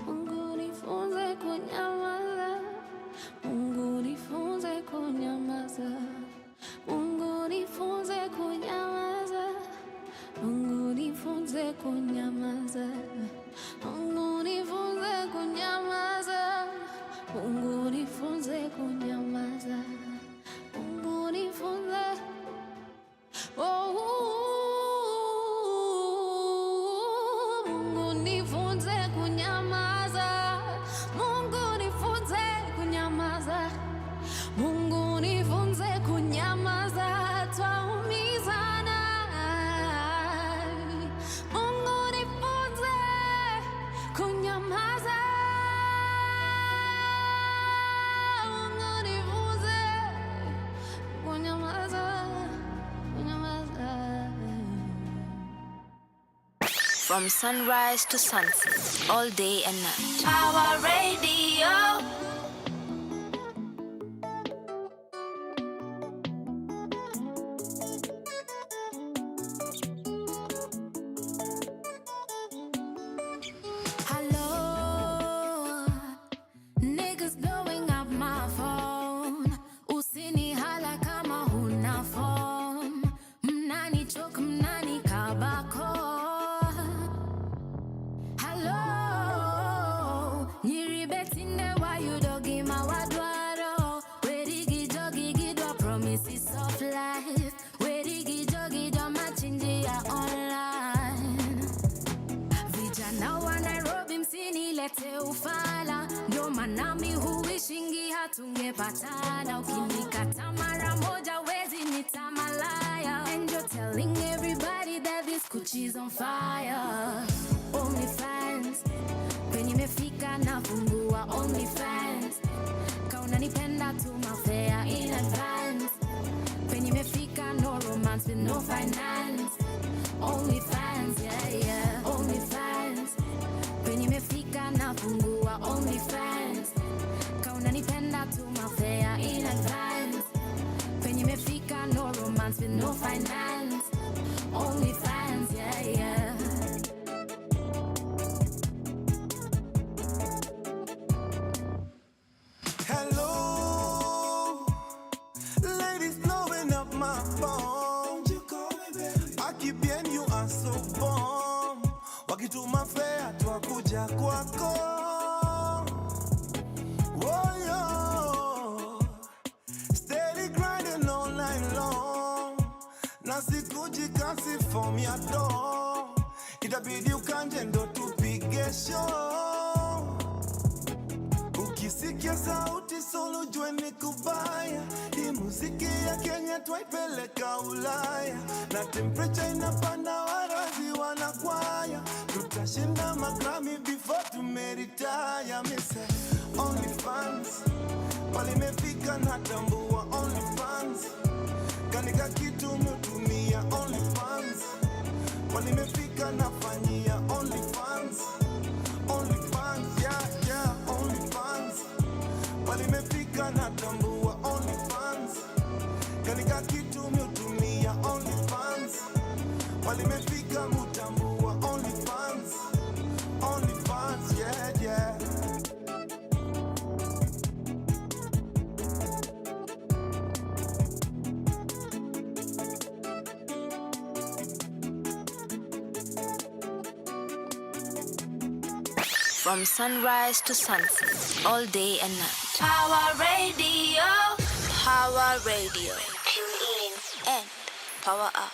Mungu nifunze kunyamaza, Mungu nifunze kunyamaza, Mungu nifunze kunyamaza, Mungu nifunze kunyamaza, Mungu nifunze kunyamaza, Mungu nifunze kunyamaza, Mungu nifunze. Mungu nifunze kunyamaza, Mungu nifunze kunyamaza, Mungu nifunze kunyamaza, twaumizana. Mungu nifunze kunyamaza, Mungu nifunze From sunrise to sunset, all day and night. Power Radio. Hello, niggas blowing up my phone. Usini hala kama huna phone. Mnani choke, mnani kabako. Hello, nyiribetinde wa yudogi mawadwaro. Werigi jogi gidwa promises of life. Werigi jogi do machinjia online. Vijana wa Nairobi msinilete ufala, ndio maana mi huishingi hatungepatana. Ukinikata mara moja wezi nitamalaya. And you're telling everybody that this Gucci's on fire. Only fans, penye imefika nafungua only fans. Kauna nipenda tuma fare in advance. Penye imefika no romance with no finance. Only fans, yeah, yeah, only fans. Penye imefika nafungua only fans. Kauna nipenda tuma fare in advance. Penye imefika no romance with no finance. Only fans, yeah, yeah. Hello, ladies blowing up my phone. Aki bien you are so bomb. Wakituma fare twakuja kwako. Oh yo, steady grinding all night long. Na sikuji kasi form ya door. Itabidi ukanje ndo tupige show. Ukisikia sauti solo jue ni kubaya. Hii muziki ya Kenya twaipeleka Ulaya. Na temperature inapanda warazi wanakwaya. Tutashinda magrami before tumeretire. Mise only fans, walimefika natambua only fans. Kanika kitu mutumia only fans. Walimefika nafanyia only fans. Only fans, yeah, yeah, only fans. Walimefika natambua only fans. Kanika kitu mutumia only fans. Walimefika mutambua only fans. Only fans, yeah, yeah. From sunrise to sunset, all day and night. Power Radio. Power Radio. Tune in and power up.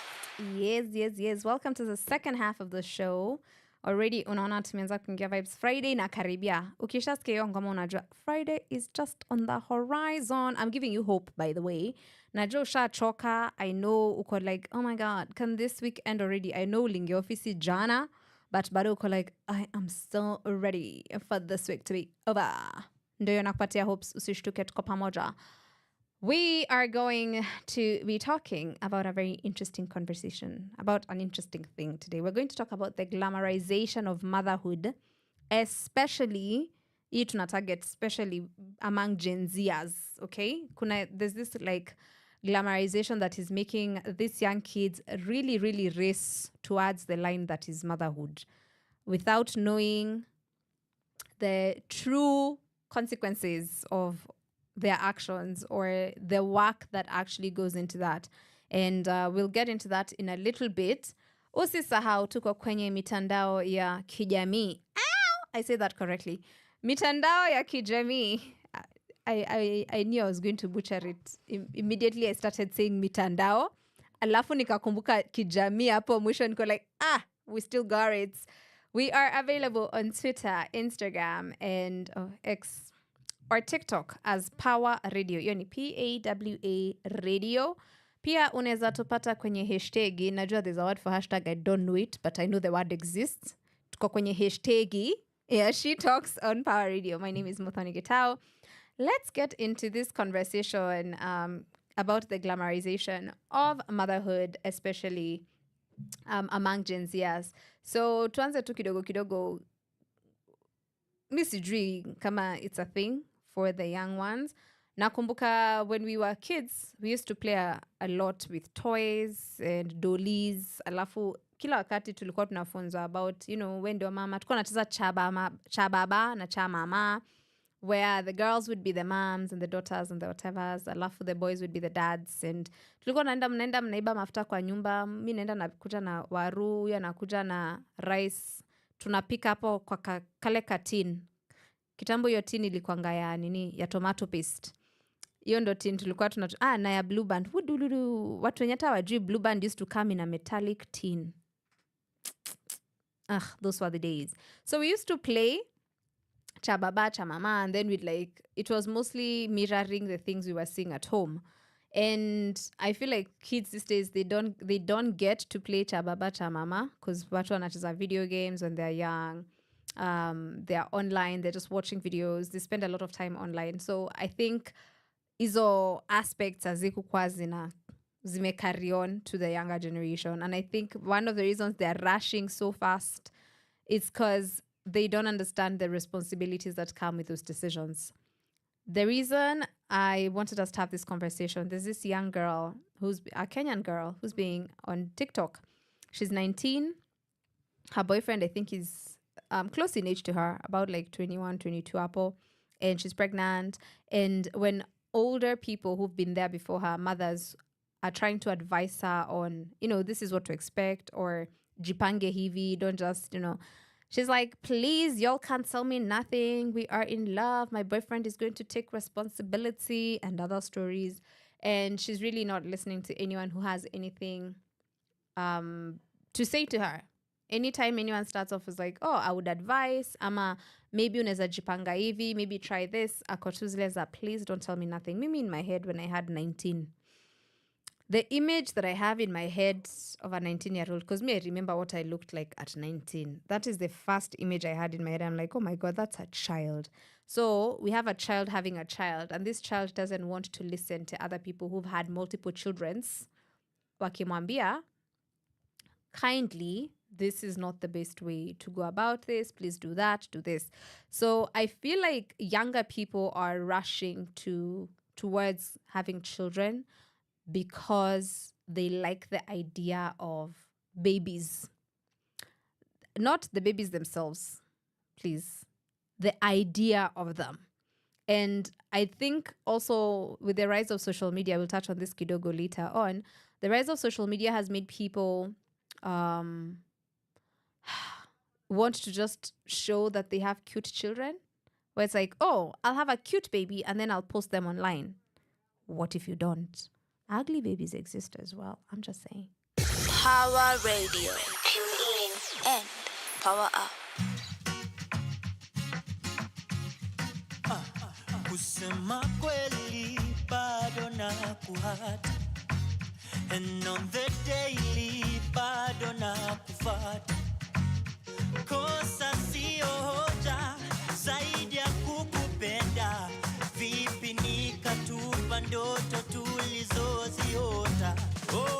Yes. Welcome to the second half of the show. Already unaona tumeanza kuingia vibes. Friday na karibia. Ukishasikia hiyo ngoma unajua Friday is just on the horizon. I'm giving you hope, by the way. Najua ushachoka. I know uko like, oh my God, can this week end already? I know ulingia ofisi jana, but bado uko like, I am so ready for this week to be over. Ndio nakupatia hopes, usishtuke tuko pamoja. We are going to be talking about a very interesting conversation, about an interesting thing today. We're going to talk about the glamorization of motherhood, especially, hii tuna target, especially among Gen Zers, okay? There's this like glamorization that is making these young kids really, really race towards the line that is motherhood without knowing the true consequences of their actions or the work that actually goes into that. And we'll get into that in a little bit. Usisahau tuko kwenye mitandao ya kijamii. Ow! I say that correctly. Mitandao ya kijamii. I knew I was going to butcher it. Immediately I started saying mitandao. Alafu nikakumbuka kijamii hapo mwisho niko like, we still got it. We are available on Twitter, Instagram, and X or TikTok as Power Radio. Hiyo ni PAWA Radio. Pia unaweza tupata kwenye hashtagi. Najua there's a word for hashtag. I don't know it, but I know the word exists. Tuko kwenye hashtagi. Yeah, She Talks on Power Radio. My name is Muthoni Gitao. Let's get into this conversation about the glamorization of motherhood, especially among Gen Zers. So tuanze tu kidogo kidogo, mi sijui kama it's a thing for the young ones. Nakumbuka when we were kids, we used to play a lot with toys and dollies. Alafu kila wakati tulikuwa tunafunzwa about, you know, when ndio mama. Tulikuwa nacheza cha baba na cha mama, where the girls would be the moms and the daughters and the whatevers. Alafu the boys would be the dads. And tulikuwa mnaenda mnaiba mafuta kwa nyumba. Mi naenda nakuja na waru, ya nakuja na rice. Tunapika hapo kwa kale katin. Kitambo hiyo tin ilikuanga ya nini, ya tomato paste. Hiyo ndo tin tulikuwa na ya blue band. Watu wenye hata wajui blue band used to come in a metallic tin. Those were the days. So we used to play cha baba, cha mama, and then it was mostly mirroring the things we were seeing at home. And I feel like kids these days, they don't get to play cha baba, cha mama, because watu wanacheza video games when they're young. They're online, they're just watching videos, they spend a lot of time online. So I think hizo aspects hazikuwa zime carry on to the younger generation. And I think one of the reasons they're rushing so fast is because they don't understand the responsibilities that come with those decisions. The reason I wanted us to have this conversation, there's this young girl, who's a Kenyan girl, who's being on TikTok. She's 19. Her boyfriend, I think, is close in age to her, about like 21, 22 apple. And she's pregnant. And when older people who've been there before her, mothers, are trying to advise her on, you know, this is what to expect, or jipange hivi, don't just, you know. She's like, please, y'all can't tell me nothing. We are in love. My boyfriend is going to take responsibility, and other stories. And she's really not listening to anyone who has anything to say to her. Anytime anyone starts off as like, oh, I would advise, ama maybe unaweza jipanga hivi, maybe try this, akotuzleza, please don't tell me nothing. Mimi in my head when I had 19. The image that I have in my head of a 19-year-old, because me, I remember what I looked like at 19. That is the first image I had in my head. I'm like, oh my God, that's a child. So we have a child having a child, and this child doesn't want to listen to other people who've had multiple children's. Wakimwambia, kindly, this is not the best way to go about this. Please do that, do this. So I feel like younger people are rushing towards having children because they like the idea of babies. Not the babies themselves, please. The idea of them. And I think also with the rise of social media, we'll touch on this kidogo later on, the rise of social media has made people want to just show that they have cute children. Where it's like, oh, I'll have a cute baby and then I'll post them online. What if you don't? Ugly babies exist as well. I'm just saying. Power Radio. Tune in and power up. Kusema kweli bado na kuhata, and on the daily bado na kufata. Kosa sio hoja zaidi ya kukupenda. Vipi nikatupa ndoto tulizoziota.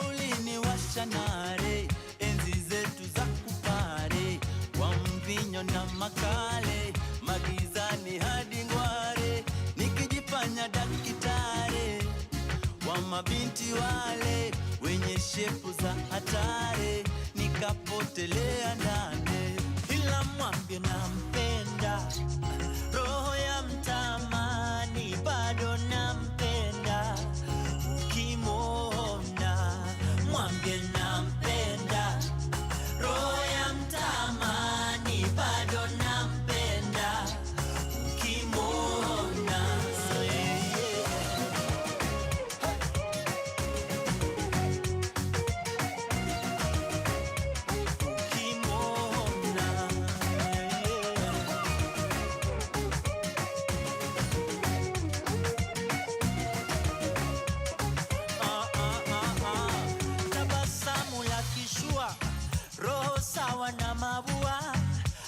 Uliniwasha nare enzi zetu za kupare, kwa mvinyo na makale, magizani hadi ngware, nikijifanya daktari wa mabinti wale wenye shepu za hatari, nikapotelea ndani. Ila mwambie nampenda, roho ya mtamani bado nampenda. Ukimwona mwambie nampenda, roho ya mtamani bado nampenda. Ukimwona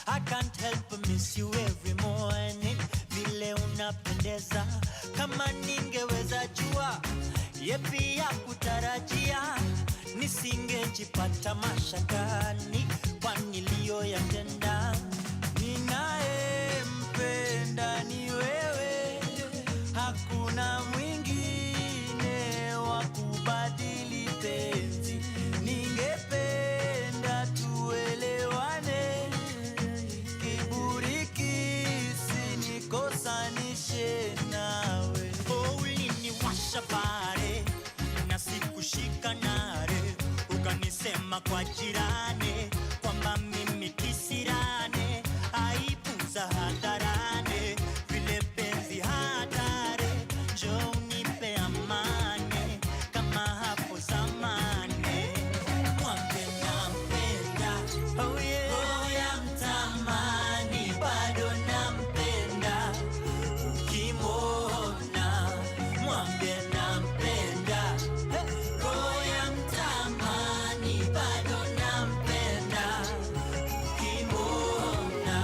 I can't help but miss you every morning. Vile unapendeza, kama ningeweza jua yepi ya kutarajia, nisingejipata mashakani kwa niliyoyatenda. Ninayempenda ni wewe, hakuna mwingine wa kubadili penzi. Ningependa tuelewane, kiburi kisinikosanishe nawe. Oh, uliniwasha pale na sikushika nare, ukanisema kwa jirani kwamba mimi kisirane, aibu za hadharani, vile penzi hatari, njoo unipe amani kama hapo zamani. Mwambie nampenda, oh yeah, roho ya mtamani, bado nampenda ukimwona. Mwambie nampenda, roho ya mtamani, bado nampenda ukimwona. Ukimwona,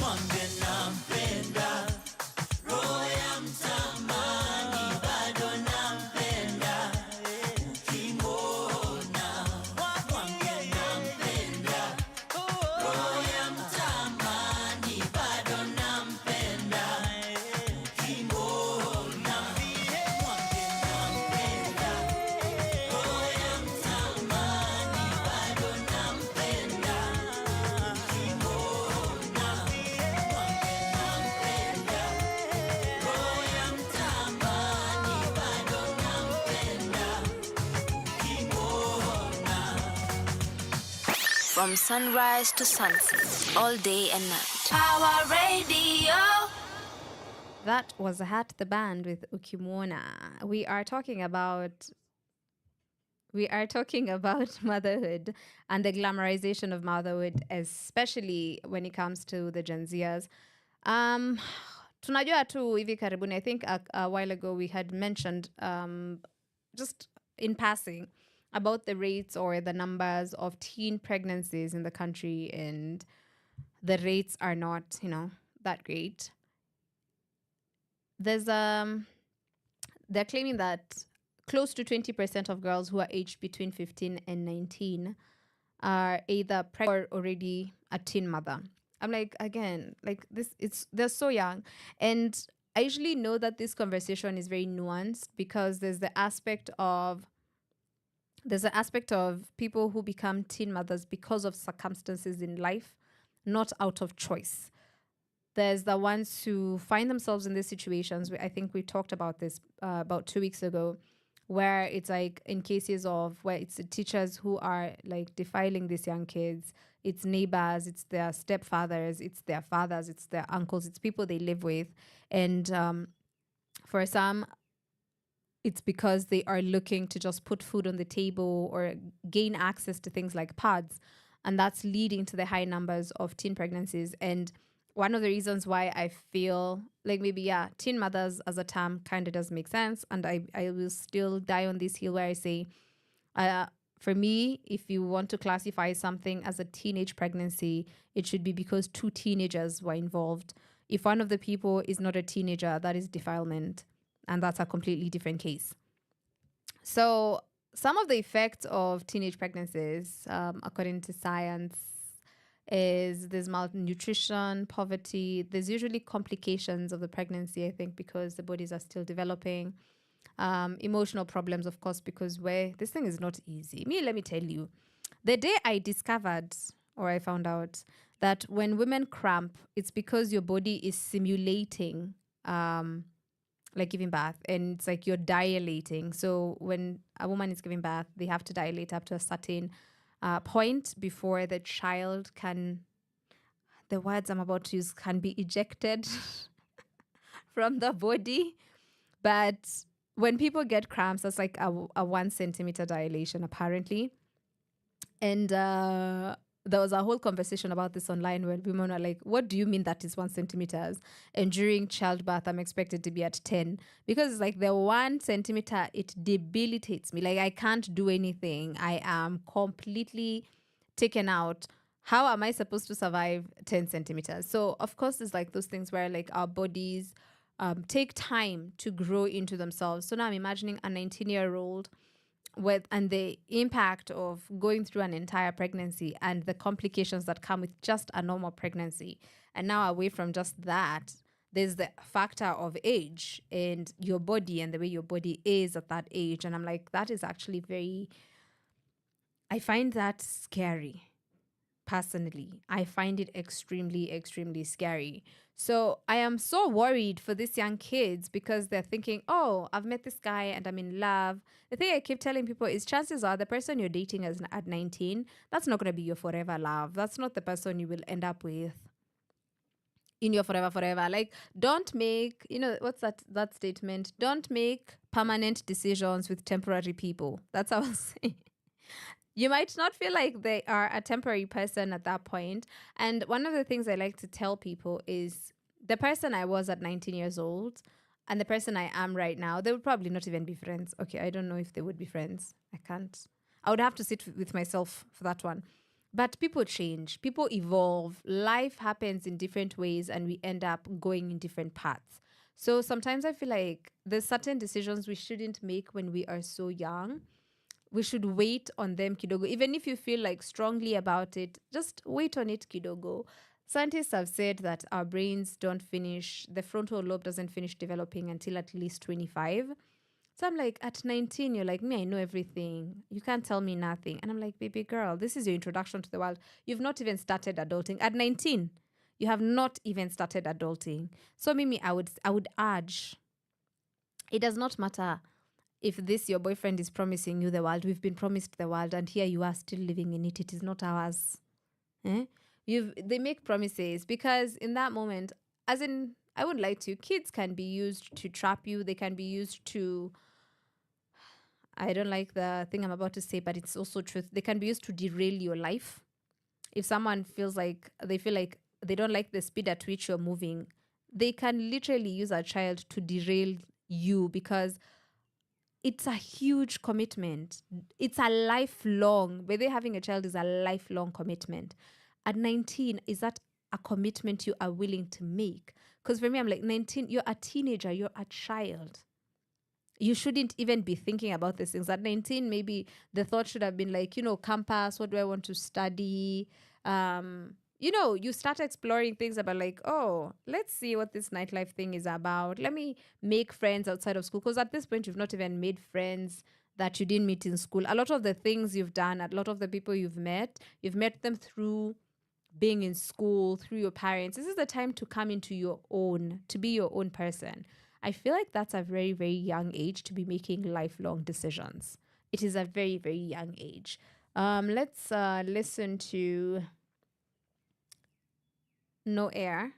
yeah. Mwambie nampenda, roho ya mtamani, bado nampenda ukimwona. Mwambie nampenda, roho ya mtamani, bado nampenda ukimwona. Mwambie nampenda, roho ya mtamani, bado nampenda ukimwona. From sunrise to sunset, all day and night. Power Radio. That was Hat the Band with Ukimwona. We are talking about motherhood and the glamorization of motherhood, especially when it comes to the Gen Zers. Tunajua tu hivi karibuni, I think a while ago we had mentioned just in passing about the rates or the numbers of teen pregnancies in the country, and the rates are not, that great. There's they're claiming that close to 20% of girls who are aged between 15 and 19 are either pregnant or already a teen mother. I'm like, again, like they're so young. And I usually know that this conversation is very nuanced because there's the aspect of people who become teen mothers because of circumstances in life, not out of choice. There's the ones who find themselves in these situations. I think we talked about this about 2 weeks ago, where it's like in cases of where it's the teachers who are like defiling these young kids. It's neighbors, it's their stepfathers, it's their fathers, it's their uncles, it's people they live with. And for some, it's because they are looking to just put food on the table or gain access to things like pads. And that's leading to the high numbers of teen pregnancies. And one of the reasons why I feel like maybe, teen mothers as a term kind of does make sense. And I will still die on this hill where I say, for me, if you want to classify something as a teenage pregnancy, it should be because two teenagers were involved. If one of the people is not a teenager, that is defilement. And that's a completely different case. So some of the effects of teenage pregnancies, according to science, is there's malnutrition, poverty. There's usually complications of the pregnancy, I think, because the bodies are still developing. Emotional problems, of course, because this thing is not easy. Let me tell you, the day I discovered or I found out that when women cramp, it's because your body is simulating like giving birth, and it's like you're dilating. So when a woman is giving birth, they have to dilate up to a certain point before the child the words I'm about to use, can be ejected from the body. But when people get cramps, that's like a 1 centimeter dilation, apparently. And there was a whole conversation about this online where women were like, what do you mean that is 1 centimeters? And during childbirth, I'm expected to be at 10. Because it's like the 1 centimeter, it debilitates me. Like I can't do anything. I am completely taken out. How am I supposed to survive 10 centimeters? So of course, it's like those things where like our bodies take time to grow into themselves. So now I'm imagining a 19-year-old and the impact of going through an entire pregnancy and the complications that come with just a normal pregnancy. And now away from just that, there's the factor of age and your body and the way your body is at that age. And I'm like, that is actually I find that scary. Personally, I find it extremely, extremely scary. So I am so worried for these young kids because they're thinking, oh, I've met this guy and I'm in love. The thing I keep telling people is chances are the person you're dating at 19, that's not going to be your forever love. That's not the person you will end up with in your forever. Like, don't make, what's that statement? Don't make permanent decisions with temporary people. That's how I was saying. You might not feel like they are a temporary person at that point. And one of the things I like to tell people is the person I was at 19 years old and the person I am right now, they would probably not even be friends. Okay, I don't know if they would be friends. I can't. I would have to sit with myself for that one. But people change. People evolve. Life happens in different ways and we end up going in different paths. So sometimes I feel like there's certain decisions we shouldn't make when we are so young. We should wait on them kidogo. Even if you feel like strongly about it, just wait on it kidogo. Scientists have said that our brains the frontal lobe doesn't finish developing until at least 25. So I'm like, at 19, you're like, me, I know everything. You can't tell me nothing. And I'm like, baby girl, this is your introduction to the world. You've not even started adulting. At 19, you have not even started adulting. So Mimi, I would urge, it does not matter if your boyfriend is promising you the world. We've been promised the world and here you are still living in it. It is not ours. They make promises because in that moment, as in, I wouldn't lie to you, kids can be used to trap you. They can be used to, I don't like the thing I'm about to say, but it's also truth. They can be used to derail your life. If someone feels like they don't like the speed at which you're moving, they can literally use a child to derail you because it's a huge commitment. It's a lifelong, whether having a child is a lifelong commitment. At 19, is that a commitment you are willing to make? Because for me, I'm like 19, you're a teenager, you're a child. You shouldn't even be thinking about these things. At 19, maybe the thought should have been like, campus, what do I want to study? You start exploring things about like, oh, let's see what this nightlife thing is about. Let me make friends outside of school. Because at this point, you've not even made friends that you didn't meet in school. A lot of the things you've done, a lot of the people you've met them through being in school, through your parents. This is the time to come into your own, to be your own person. I feel like that's a very, very young age to be making lifelong decisions. It is a very, very young age. Let's listen to No Air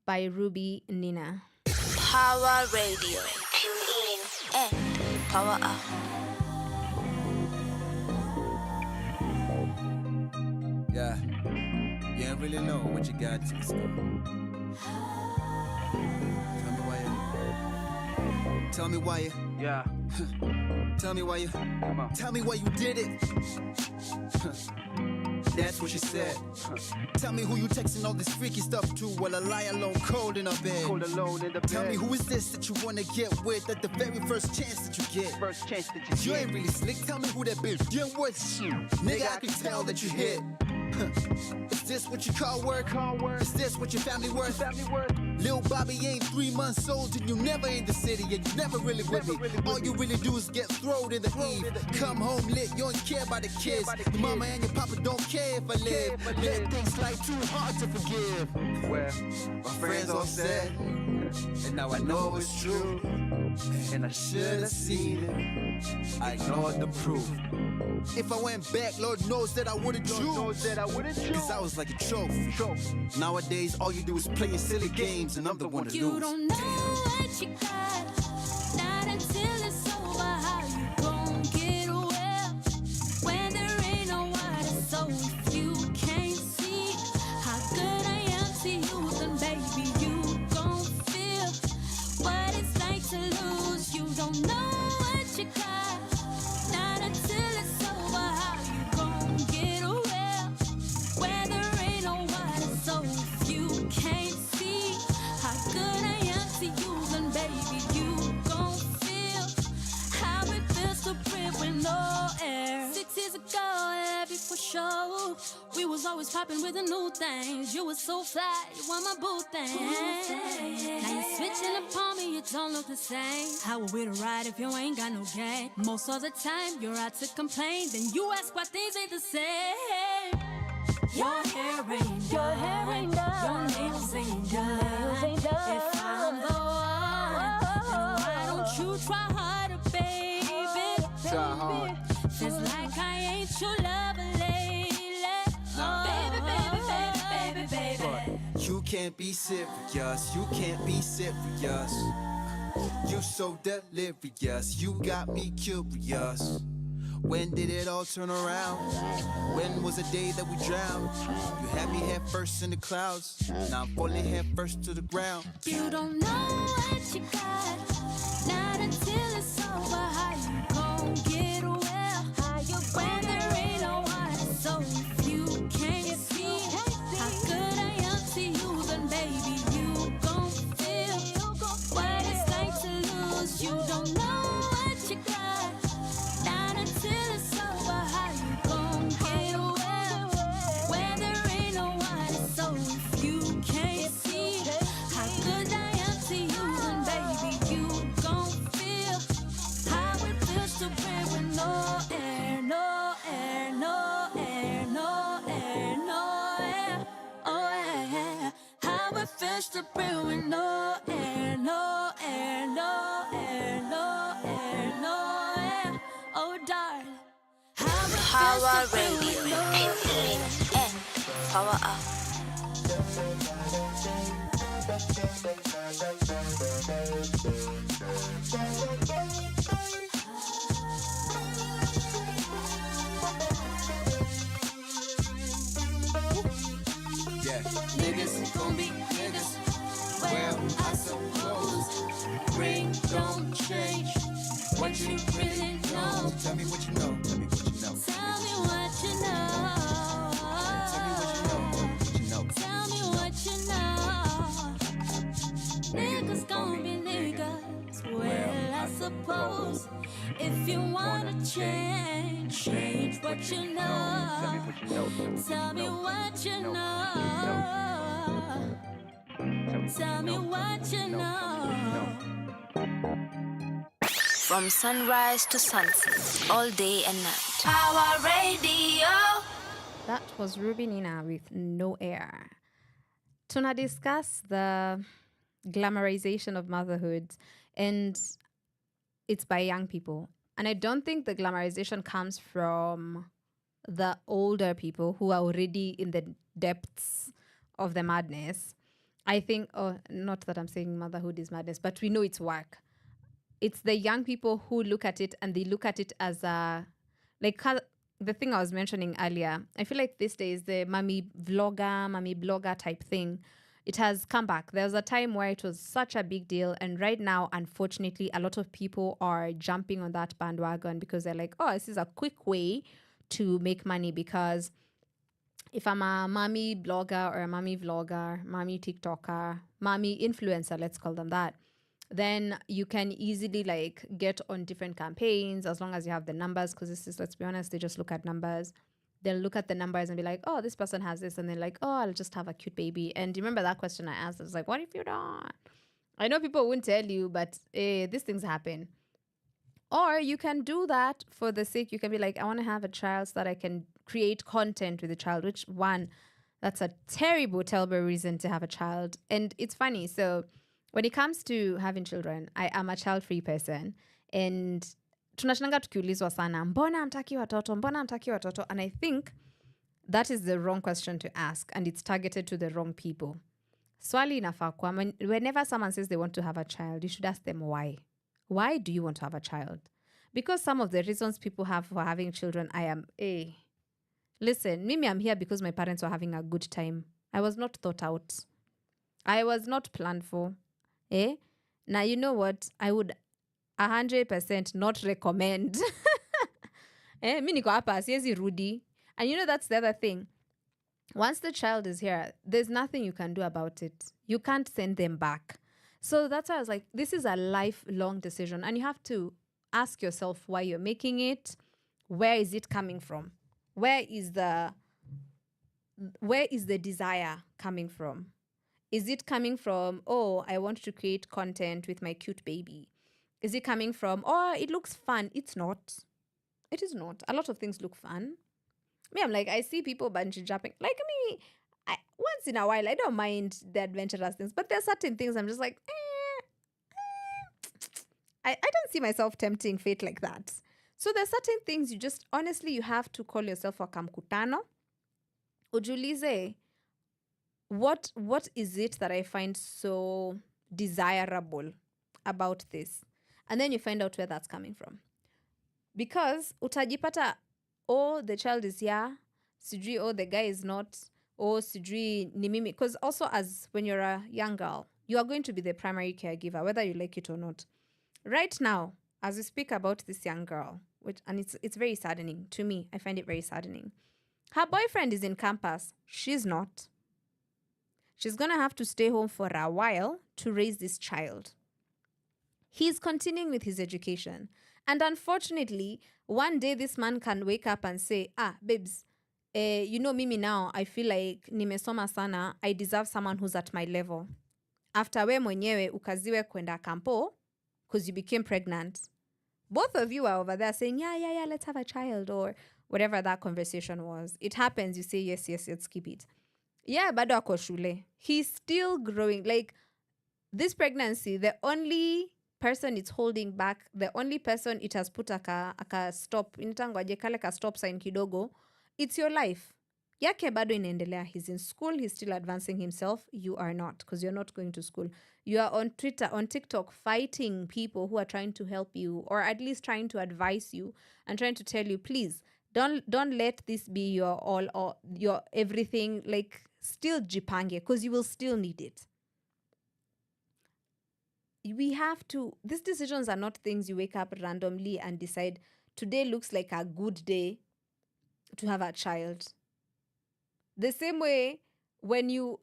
by Ruby Nina. Power Radio. Tune in and power up. Yeah, you ain't really know what you got to school. Tell me why you. Yeah. Tell me why you. Come on. Tell me why you did it. That's what she said. Tell me who you texting all this freaky stuff to while I lie alone cold in a bed. Cold alone in the bed. Tell me who is this that you wanna get with at the very first chance that you get. First chance that you get. You ain't really slick. Tell me who that bitch. You ain't worth shit. Nigga, I can tell that you hit. Is this what you call work? Is this what your family worth? Lil Bobby ain't 3 months old and you never in the city and you never really with me. All you really do is get thrown in the eve. Come home lit, you don't care about the kids. Your mama and your papa don't care if I live. Let things like too hard to forgive. Well, my friends all said, and now I know it's true. And I should have seen it. I ignored the proof. If I went back, Lord knows that I wouldn't choose. Cause I was like a trophy. Nowadays, all you do is play silly games, and I'm the one to lose. You don't know what you got, not until it's over. How you gon' get well when there ain't no water? So if you can't you. We was always popping with the new things. You was so fly, you want my boo thing. Now you switching up on me, you don't look the same. How are we to ride if you ain't got no game? Most of the time, you're out to complain. Then you ask why things ain't the same. Your hair ain't done, your nails ain't done. If I'm the one, then why don't you try harder, baby? Try hard. Feels like I ain't your lover lately. Baby, baby. You can't be serious, you can't be serious. You so delirious, you got me curious. When did it all turn around? When was the day that we drowned? You had me head first in the clouds. Now I'm falling head first to the ground. You don't know what you got, not until it's over. How you gon' get well? When there ain't no one, so if you can't see how good I am to you, then baby you gon' feel what it's like to lose. You don't know what you got, not until it's over. How you gon' get well? When there ain't no one, so if you can't see how good I am to you, then baby you gon' feel how it feels to breathe with no air, no air, no air, no air, no air. Oh yeah, how it feels to breathe with no air, no air, no air, no air, no air. Oh darling, how it Power feels to breathe Radio. with no Tune air. in and power up. Yeah. Niggas gon' be niggas. Well, I suppose ring don't change what you really know. Tell me what you know, tell me what you know. Tell me what you know. Tell me what you know, Tell me what you know. Niggas gon' be niggas. Well, I suppose if you wanna change what you know. Tell me what you know. Tell me what you know. From sunrise to sunset, all day and night. Power Radio. That was Ruby Nina with No Air. To discuss the glamorization of motherhood, and it's by young people. And I don't think the glamorization comes from the older people who are already in the depths of the madness. I think, not that I'm saying motherhood is madness, but we know it's work. It's the young people who look at it and they look at it as the thing I was mentioning earlier. I feel like these days the mommy blogger type thing, it has come back. There was a time where it was such a big deal, and right now, unfortunately, a lot of people are jumping on that bandwagon because they're like, oh, this is a quick way to make money. Because if I'm a mommy blogger or a mommy vlogger, mommy TikToker, mommy influencer, let's call them that, then you can easily like get on different campaigns as long as you have the numbers. Because this is, let's be honest, they just look at numbers. They'll look at the numbers and be like, oh, this person has this. And they're like, oh, I'll just have a cute baby. And do you remember that question I asked? I was like, what if you don't? I know people wouldn't tell you, but these things happen. Or you can do that for the sake, you can be like, I want to have a child so that I can create content with the child, which one, that's a terrible reason to have a child. And it's funny. So when it comes to having children, I am a child-free person. And tunashananga tukiulizwa sana, mbona hamtaki watoto? And I think that is the wrong question to ask, and it's targeted to the wrong people. Swali inafaa kwa, whenever someone says they want to have a child, you should ask them why. Why do you want to have a child? Because some of the reasons people have for having children, listen, Mimi, I'm here because my parents were having a good time. I was not thought out. I was not planned for. Now, you know what? I would 100% not recommend. Mi niko hapa, siwezi rudi. And you know, that's the other thing. Once the child is here, there's nothing you can do about it. You can't send them back. So that's why I was like, this is a lifelong decision. And you have to ask yourself why you're making it. Where is it coming from? Where is the where is the desire coming from? Is it coming from, oh, I want to create content with my cute baby? Is it coming from, oh, it looks fun? It's not. It is not. A lot of things look fun. Me, I'm like, I see people bungee jumping. Like me, once in a while, I don't mind the adventurous things, but there's certain things I'm just like, I don't see myself tempting fate like that. So there's certain things you just, honestly, you have to call yourself a kamkutano. Ujulize, what is it that I find so desirable about this? And then you find out where that's coming from. Because utajipata, oh, the child is here, sijui, oh, the guy is not, oh, sijui ni mimi. Because also, as when you're a young girl, you are going to be the primary caregiver, whether you like it or not. Right now, as we speak about this young girl, and it's very saddening to me. I find it very saddening. Her boyfriend is in campus. She's not. She's going to have to stay home for a while to raise this child. He's continuing with his education. And unfortunately, one day this man can wake up and say, babes, mimi now, I feel like nimesoma sana. I deserve someone who's at my level. After we mwenyewe ukaziwe kwenda kampo, because you became pregnant. Both of you are over there saying, yeah, let's have a child, or whatever that conversation was. It happens, you say, yes, let's keep it. Yeah, bado ako shule. He's still growing. Like, this pregnancy, the only person it's holding back, the only person it has put aka stop, inatangwaje kale ka stop sign kidogo, it's your life. Yake bado inaendelea. He's in school, he's still advancing himself. You are not, because you're not going to school. You are on Twitter, on TikTok, fighting people who are trying to help you, or at least trying to advise you and trying to tell you, please, don't let this be your all or your everything. Like, still jipange, because you will still need it. We have to, these decisions are not things you wake up randomly and decide, today looks like a good day to have a child. The same way when you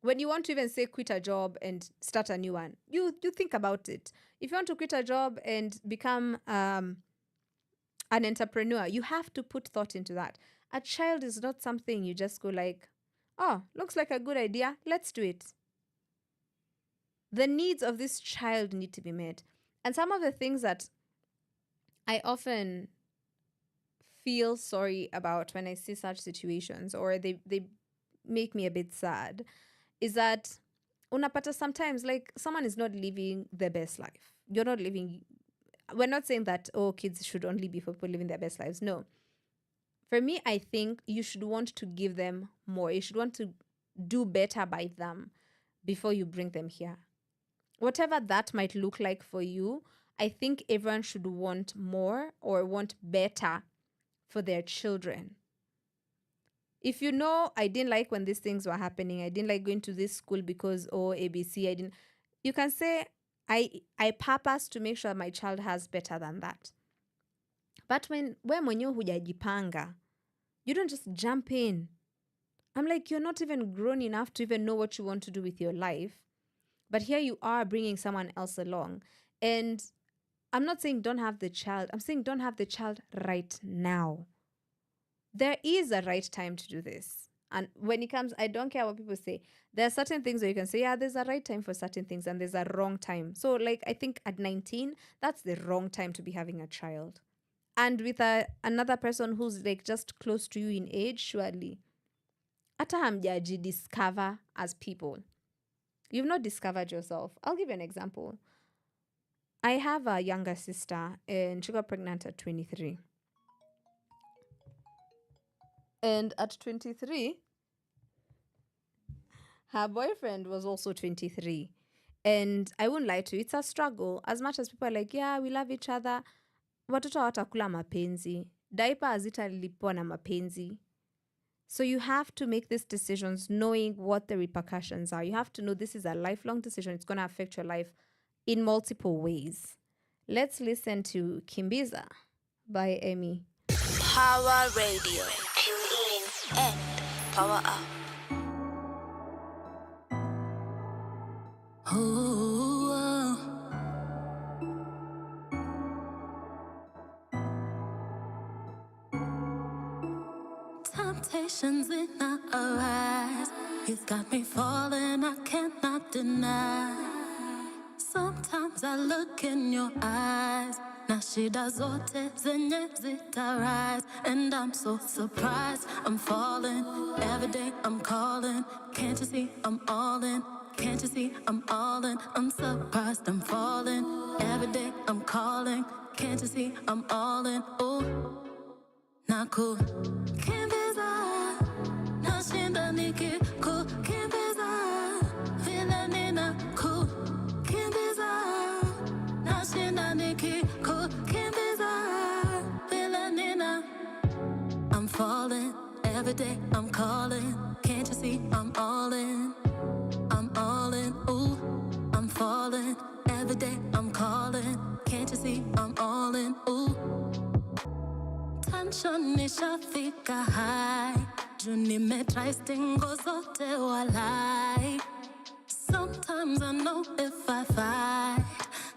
want to even say quit a job and start a new one, you think about it. If you want to quit a job and become an entrepreneur, you have to put thought into that. A child is not something you just go like, oh, looks like a good idea, let's do it. The needs of this child need to be met. And some of the things that I often feel sorry about when I see such situations, or they make me a bit sad, is that unapata sometimes, like, someone is not living their best life. You're not living. We're not saying that, oh, kids should only be for people living their best lives. No. For me, I think you should want to give them more. You should want to do better by them before you bring them here. Whatever that might look like for you, I think everyone should want more or want better for their children. If you know, I didn't like when these things were happening, I didn't like going to this school because, ABC, you can say, I purpose to make sure my child has better than that. But when mwenyewe hujajipanga, you don't just jump in. I'm like, you're not even grown enough to even know what you want to do with your life. But here you are bringing someone else along. And I'm not saying don't have the child. I'm saying don't have the child right now. There is a right time to do this. And when it comes, I don't care what people say. There are certain things where you can say, yeah, there's a right time for certain things and there's a wrong time. So, like, I think at 19, that's the wrong time to be having a child. And with another person who's like just close to you in age, surely. Ata hamjaji discover as people. You've not discovered yourself. I'll give you an example. I have a younger sister and she got pregnant at 23. And at 23, her boyfriend was also 23. And I won't lie to you, it's a struggle. As much as people are like, yeah, we love each other, watoto hawatakula mapenzi. Diaper hazitalipwa na mapenzi. So you have to make these decisions knowing what the repercussions are. You have to know this is a lifelong decision. It's going to affect your life in multiple ways. Let's listen to Kimbiza by Emi. Power Radio. Tune in and power up. Palpitations in our eyes. He's got me falling, I cannot deny. Sometimes I look in your eyes. Na shida zote zenye zitarise. And I'm so surprised, I'm falling. Every day I'm calling. Can't you see I'm all in? Can't you see I'm all in? I'm surprised, I'm falling. Every day I'm calling. Can't you see I'm all in? Ooh, not cool. Kimbiza, nashinda niki cool. Kimbiza, vile nina cool. Kimbiza, nashinda niki cool. Kimbiza, vile nina. I'm falling, every day I'm calling. Can't you see I'm all in? I'm all in, ooh, I'm falling. Every day I'm calling. Can't you see I'm all in, ooh. Tension ishafika high. Juu nimetry stingo zote walai. Sometimes I know if I fight,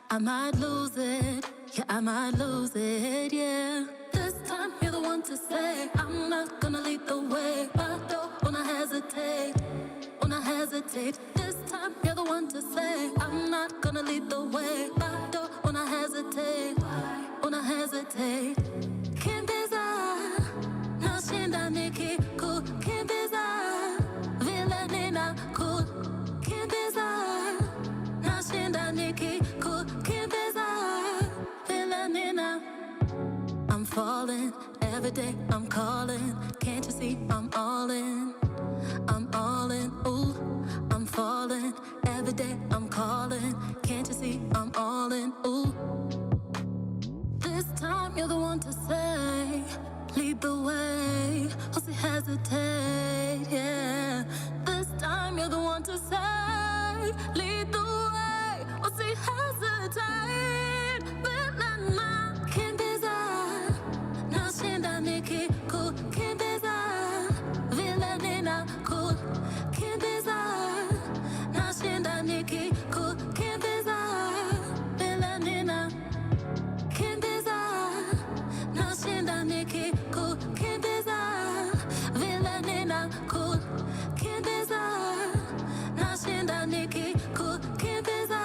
I might lose it. Yeah, I might lose it, yeah. This time you're the one to say I'm not gonna lead the way. I don't wanna hesitate. Wanna hesitate. This time you're the one to say I'm not gonna lead the way. I don't wanna hesitate. Wanna hesitate. Kimbiza, nashinda niki cool. Kimbiza, vile nina cool. Kimbiza, nashinda niki cool. Kimbiza, vile nina. I'm falling, every day I'm calling. Can't you see I'm all in? I'm all in, ooh, I'm falling. Every day I'm calling. Can't you see I'm all in, ooh. This time you're the one to say, lead the way, or say hesitate, yeah. This time you're the one to say, lead the way, or say hesitate. Vilena, kimbiza, nashinda niki cool. Kimbiza, vilenina cool. Kimbiza, nashinda niki cool. Kimbiza, vilenina. Kimbiza, nashinda niki cool. Kimbiza, vilenina cool. Kimbiza, nashinda niki cool. Kimbiza,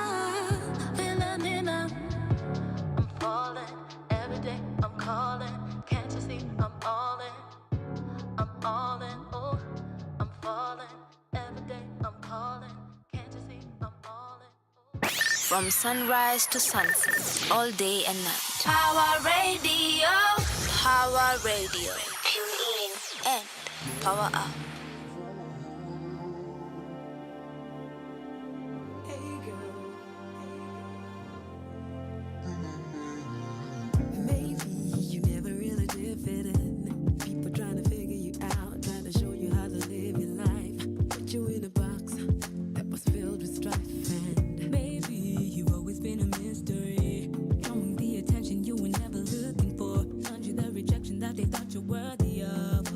vilenina. I'm falling, every day I'm calling. Can't you see I'm all in? I'm all in, ooh, I'm falling. Every day I'm calling. Can't you see I'm all in? From sunrise to sunset, all day and night. Power Radio. Power Radio. Tune in and power up. Maybe you never really did fit in. People trying to figure you out, trying to show you how to live your life. Put you in a box that was filled with strife. And maybe you've always been a mystery, drawing the attention you were never looking for. Earned you the rejection that they thought you're worthy of.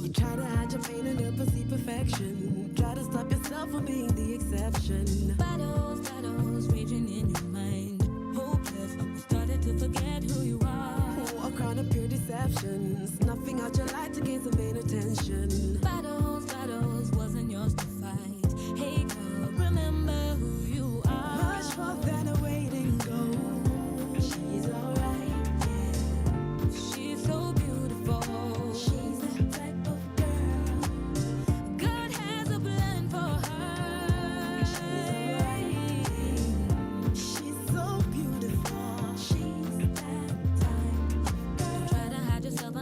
You try to hide your pain and never perceive perfection. Try to stop yourself from being the exception. Battles, battles raging in your mind. Hopeless, you started to forget who you are. A crown of pure deception, snuffing out your light to gain some vain attention. Battles, battles wasn't yours to fight. Hey girl, remember who you are. Rush for that awaiting goal. She's alright, yeah. She's so beautiful. She's the type of girl God has a plan for her. She's alright. She's so beautiful. She's that type of girl. Don't try to hide yourself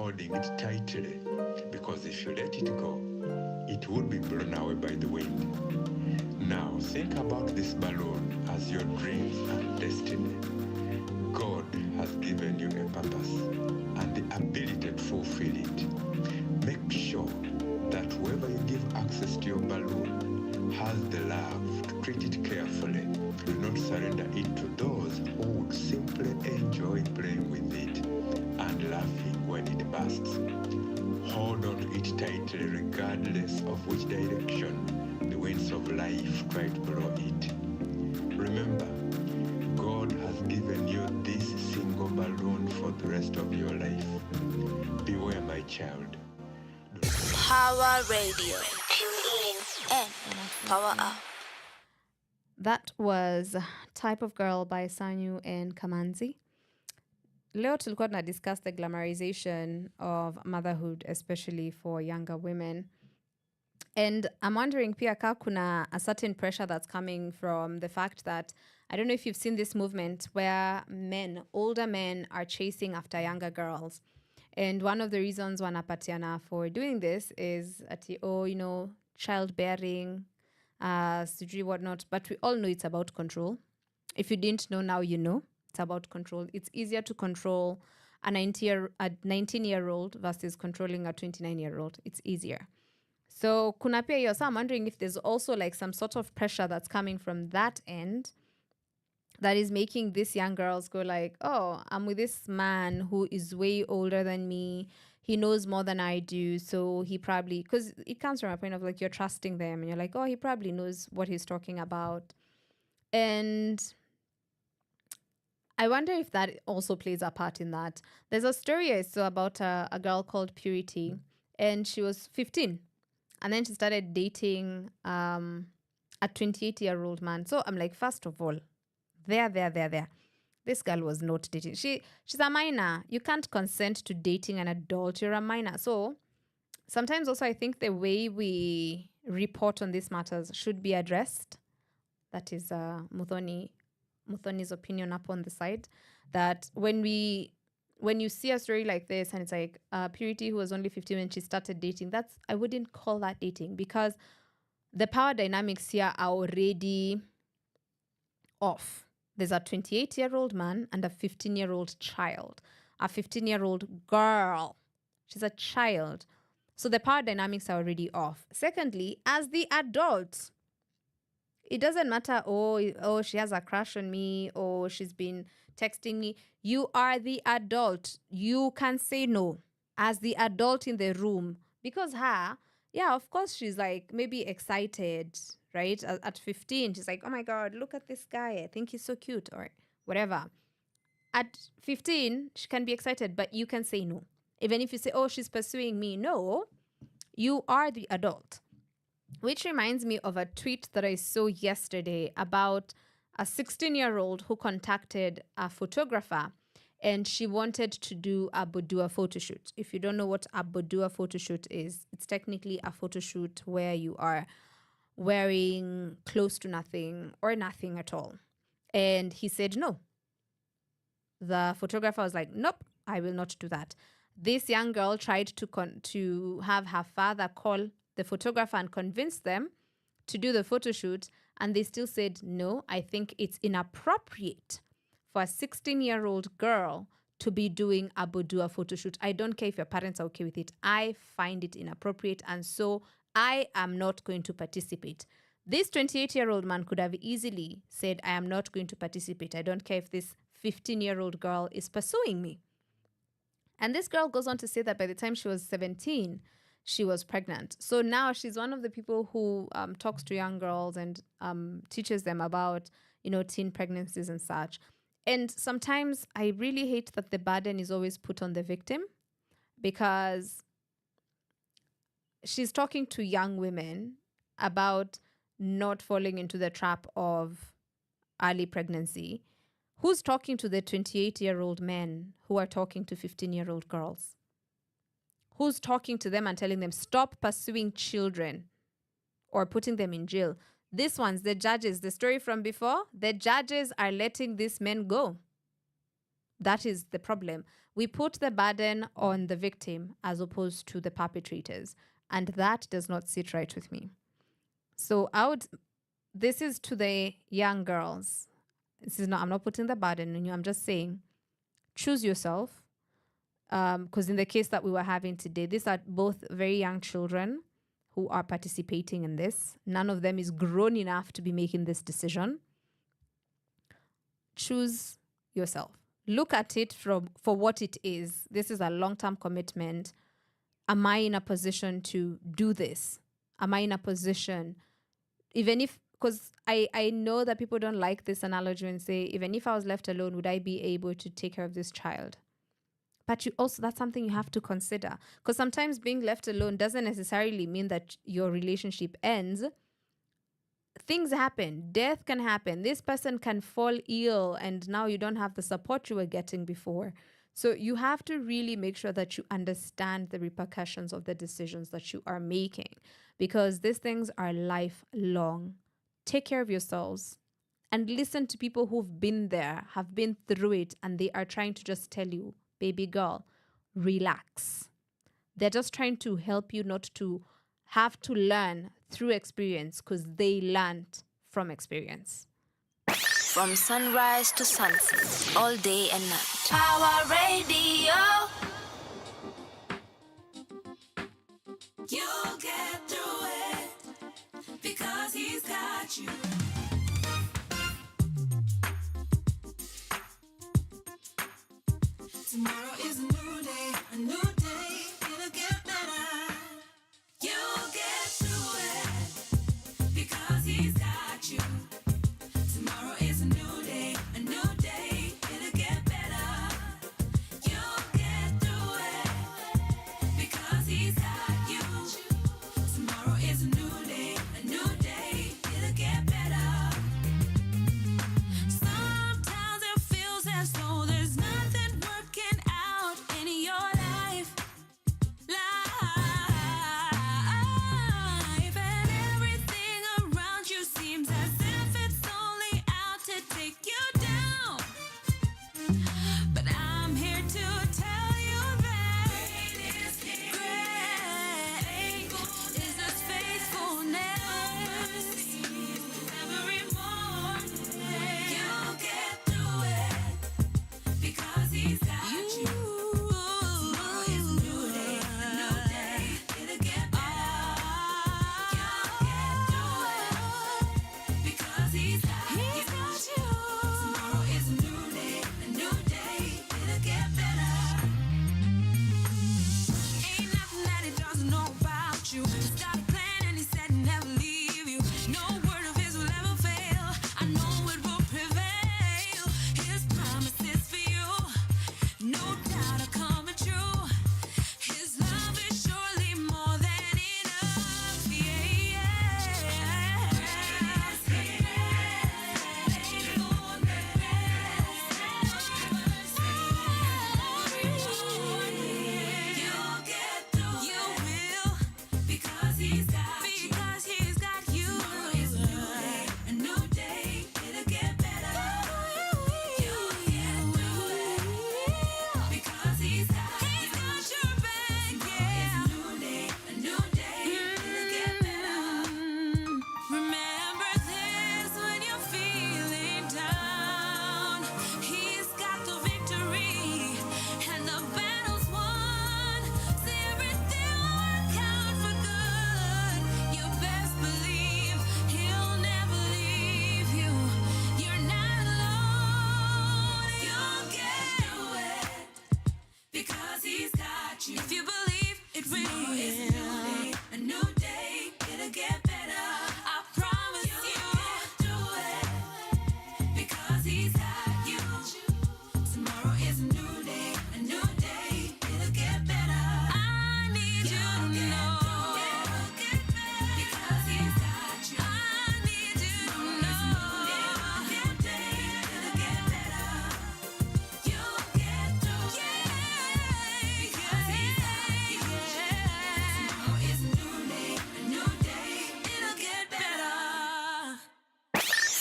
holding it tightly, because if you let it go, it would be blown away by the wind. Now think about this balloon as your dreams and destiny. God has given you a purpose and the ability to fulfill it. Make sure that whoever you give access to your balloon has the love to treat it carefully. Do not surrender it to those who would simply enjoy playing with it and laughing when it bursts. Hold on to it tightly regardless of which direction the winds of life try to blow it. Remember, God has given you this single balloon for the rest of your life. Beware, my child. Power Radio. Tune in and power up. That was Type of Girl by Sanyu and Kamanzi. Leo tulikuwa na discuss the glamorization of motherhood, especially for younger women. And I'm wondering pia ka kuna a certain pressure that's coming from the fact that, I don't know if you've seen this movement where older men are chasing after younger girls. And one of the reasons wanapatiana for doing this is childbearing, sijui whatnot. But we all know it's about control. If you didn't know, now you know. It's about control. It's easier to control a 19-year-old versus controlling a 29-year-old. It's easier. So kuna pia hiyo. So I'm wondering if there's also like some sort of pressure that's coming from that end that is making these young girls go like, oh, I'm with this man who is way older than me. He knows more than I do. So he probably, because it comes from a point of like you're trusting them and you're like, oh, he probably knows what he's talking about. And I wonder if that also plays a part in that. There's a story I saw about a girl called Purity, and she was 15. And then she started dating a 28-year-old man. So I'm like, first of all, there. This girl was not dating. She's a minor. You can't consent to dating an adult. You're a minor. So sometimes also I think the way we report on these matters should be addressed. That is Muthoni's opinion up on the side. That when you see a story like this and it's like Purity, who was only 15 when she started dating, I wouldn't call that dating, because the power dynamics here are already off. There's a 28-year-old man and a 15-year-old child. A 15-year-old girl. She's a child. So the power dynamics are already off. Secondly, as the adult, it doesn't matter, oh, she has a crush on me, or she's been texting me. You are the adult. You can say no as the adult in the room. Because of course, she's like maybe excited, right? At 15, she's like, oh my God, look at this guy. I think he's so cute, or whatever. At 15, she can be excited, but you can say no. Even if you say, oh, she's pursuing me. No, you are the adult. Which reminds me of a tweet that I saw yesterday about a 16-year-old who contacted a photographer, and she wanted to do a boudoir photo shoot. If you don't know what a boudoir photo shoot is, it's technically a photo shoot where you are wearing close to nothing or nothing at all. And he said no. The photographer was like, nope, I will not do that. This young girl tried to have her father call the photographer and convince them to do the photo shoot, and they still said, no, I think it's inappropriate for a 16-year-old girl to be doing a boudoir photo shoot. I don't care if your parents are okay with it. I find it inappropriate, and so I am not going to participate. This 28-year-old man could have easily said, I am not going to participate. I don't care if this 15-year-old girl is pursuing me. And this girl goes on to say that by the time she was 17, she was pregnant. So now she's one of the people who talks to young girls and teaches them about, teen pregnancies and such. And sometimes I really hate that the burden is always put on the victim, because she's talking to young women about not falling into the trap of early pregnancy. Who's talking to the 28-year-old men who are talking to 15-year-old girls? Who's talking to them and telling them, stop pursuing children or putting them in jail? This one's the judges. The story from before, the judges are letting these men go that is the problem. We put the burden on the victim as opposed to the perpetrators, and that does not sit right with me. So this is to the young girls. I'm not putting the burden on you. I'm just saying, choose yourself. Because in the case that we were having today, these are both very young children who are participating in this. None of them is grown enough to be making this decision. Choose yourself. Look at it for what it is. This is a long-term commitment. Am I in a position to do this? Am I in a position, even if, because I know that people don't like this analogy and say, even if I was left alone, would I be able to take care of this child? But that's something you have to consider, because sometimes being left alone doesn't necessarily mean that your relationship ends. Things happen. Death can happen. This person can fall ill and now you don't have the support you were getting before. So you have to really make sure that you understand the repercussions of the decisions that you are making, because these things are lifelong. Take care of yourselves and listen to people who've been there, have been through it, and they are trying to just tell you, baby girl, relax. They're just trying to help you not to have to learn through experience, because they learned from experience. From sunrise to sunset, all day and night. Power Radio. You'll get through it because he's got you. Tomorrow is a new day, a new day. It'll get better. You'll get through it because he's got you. Tomorrow is a new day, a new day. It'll get better. You'll get through it because he's got you. Tomorrow is a new day, a new day. It'll get better. Sometimes it feels as though there's nothing working out in your life. And everything around you seems as if it's only out to take you down. But I'm here to tell you that great is His faithfulness. Every morning you'll get through it because He's got you. Tomorrow is a new day, a new day. It'll get better. You'll get through it because He's got you. Tomorrow is a new day, a new day. It'll get better. Ain't nothing that He doesn't know about you. He's got a plan and He said He'd never leave you. No word of His will ever fail. I know it will prevail. His promises for you, no doubt are coming true. His love is surely more than enough. You'll get through. You will because He's got you. Because He's got you. Tomorrow is a new day, it'll get better. You'll get through it because He's got your back. Tomorrow is a new day, it'll get better. Remember this when you're feeling down. He's got the victory and the battle's won. See everything will work out for good. You best believe He'll never leave you. You're not alone. You'll get through it because He's got you. If you believe it will. Tomorrow is a new day, it'll get better. I promise you'll get through it because He's got you. Tomorrow is a new day, it'll get better. I need you to know it'll get better because He's got you. I need you to know it'll get better. You'll get through it because He's got you. Tomorrow is a new day, it'll get better.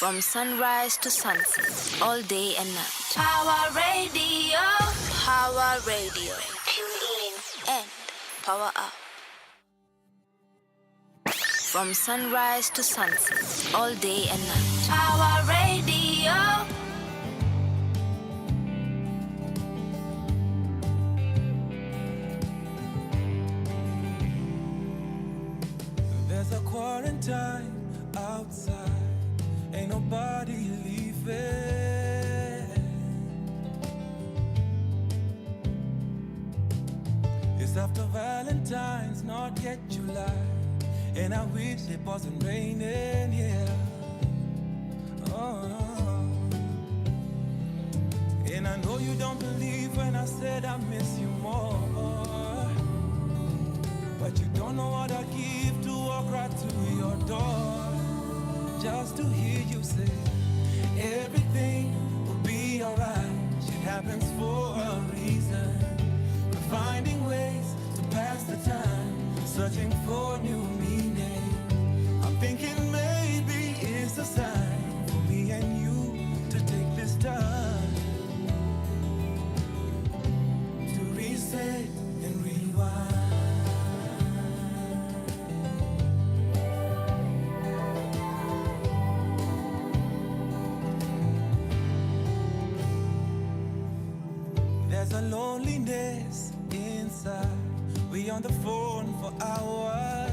From sunrise to sunset, all day and night. Power Radio. Power Radio. Tune in and power up. From sunrise to sunset, all day and night. Power Radio. There's a quarantine outside, ain't nobody leaving. It's after Valentine's, not yet July, and I wish it wasn't raining, yeah. Oh. And I know you don't believe when I said I miss you more, but you don't know what I give to walk right to your door, just to hear you say everything will be alright. Shit happens for a reason. We're finding ways to pass the time, searching for new meaning. I'm thinking maybe it's a sign for me and you to take this time to reset and rewind. There's a loneliness inside. We on the phone for hours,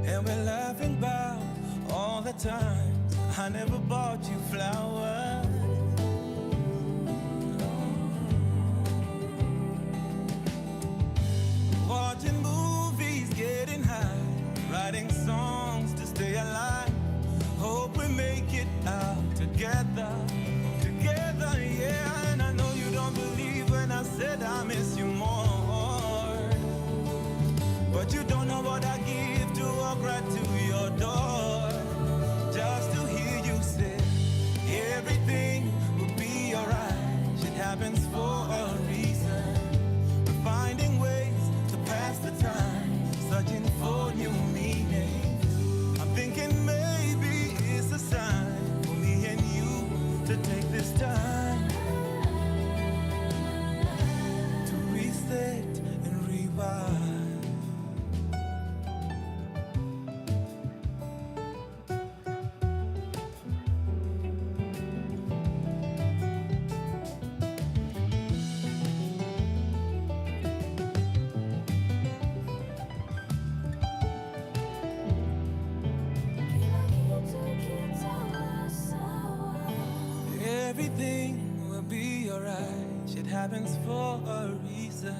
and we're laughing about all the times I never bought you flowers. Watching movies, getting high, writing songs to stay alive. Hope we make it out together, yeah. And I know you don't believe when I said I miss you more, but you don't know what I give to walk right to your door, just to hear you say everything will be alright. Shit happens for a reason. We're finding ways to pass the time, searching for new meaning. I'm thinking maybe it's a sign for me and you to take this time to reset and rewind. Everything will be alright. Shit happens for a reason.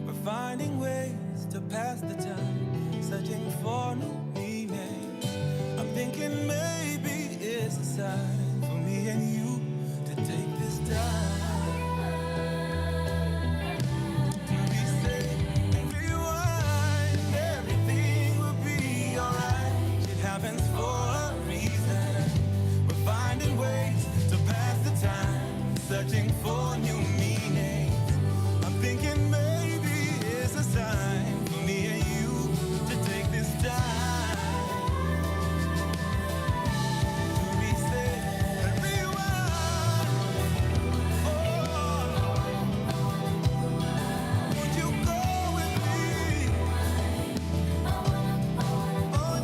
We're finding ways to pass the time, searching for new meaning. I'm thinking maybe it's a sign for me and you to take this time to reset and rewind. Everything will be alright. Shit happens for a reason. We're finding ways to pass the time, searching for new meanings. I'm thinking maybe it's a sign for me and you to take this time to reset and rewind. Oh, would you go with me? Oh,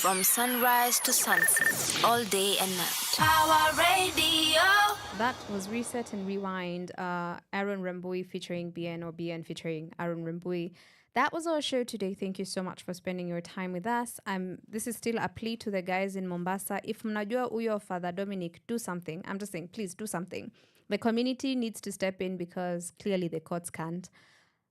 From sunrise to sunset, all day and night. Power Radio. That was Reset and Rewind, Aaron Rambui featuring BN or BN featuring Aaron Rambui. That was our show today. Thank you so much for spending your time with us. This is still a plea to the guys in Mombasa. If mnajua uyo Father Dominic, do something. I'm just saying, please do something. The community needs to step in because clearly the courts can't.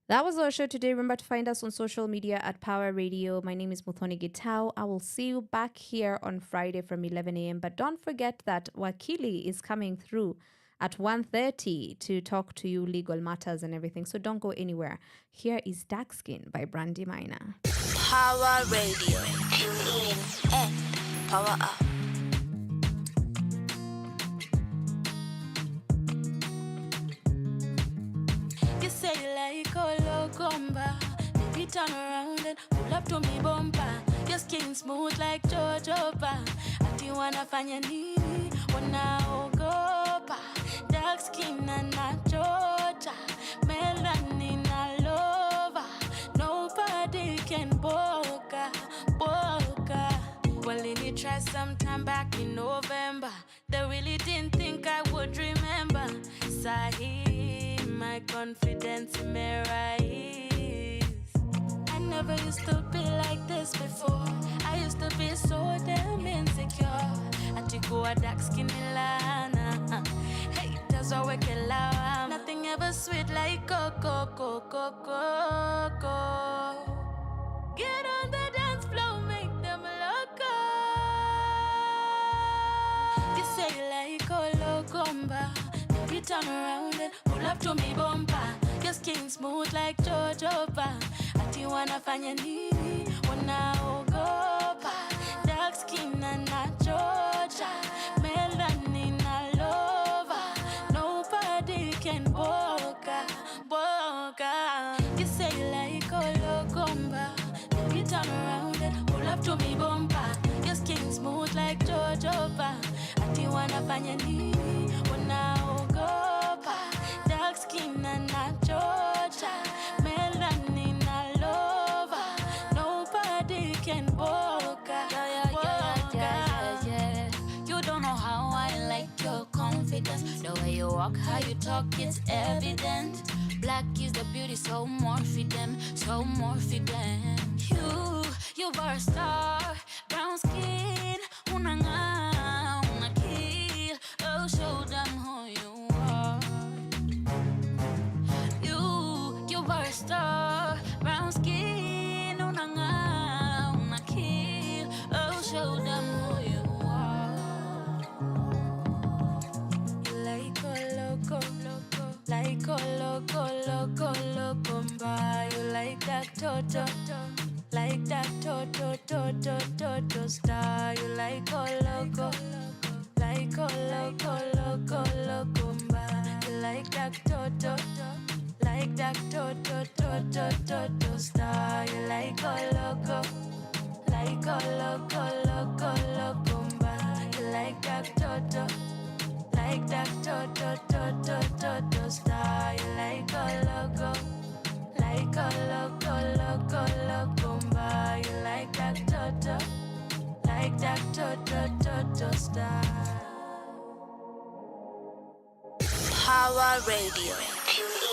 That was our show today. Remember to find us on social media at Power Radio. My name is Muthoni Gitau. I will see you back here on Friday from 11 a.m. But don't forget that Wakili is coming through at 1:30 to talk to you legal matters and everything. So don't go anywhere. Here is Dark Skin by Brandy Minor. Power Radio. Tune in and Power up. You say you like all gomba. Baby, turn around and pull up to me bumper. Your skin smooth like jojoba. Ati wanafanya nini? Wanaogopa. Dark skin and not Georgia. Melanin all over. Nobody can boca. Well, did you try sometime back in November? They really didn't think I would remember. Sahi, my confidence in my rise. I never used to be like this before. I used to be so damn insecure. I had to go a dark skin lana. Haters are working loud. Nothing ever sweet like coco. Get on the dance floor, make them loco. You say you like all gomba. Baby, turn around and pull up to me bumper. Your skin smooth like jojoba. Ati wanafanya nini? Wanaogopa. Dark skin and not Georgia. Melanin all over. Nobody can boca. You say you like all gomba. Baby, turn around and pull up to me bumper. Your skin smooth like jojoba. Ati wanafanya nini? Wanaogopa. Dark skin and not Georgia. Melanin all over. Nobody can boca. Yeah. You don't know how I like your confidence. The way you walk, how you talk, it's evident. Black is the beauty, so more for them. You are a star. Brown skin, una kill. Oh, show them who you are. You are a star. Brown skin, una kill. Oh, show them who you are. You like a loco. Like a loco, you like that toto. Like that toto star. You like a loco. Like a loco, you like that toto. Like that toto star. You like a loco. Like a loco, you like that toto. Like that toto star. You like a logo. Like a loco, you like that toto. Like that toto star. Power Radio. Tune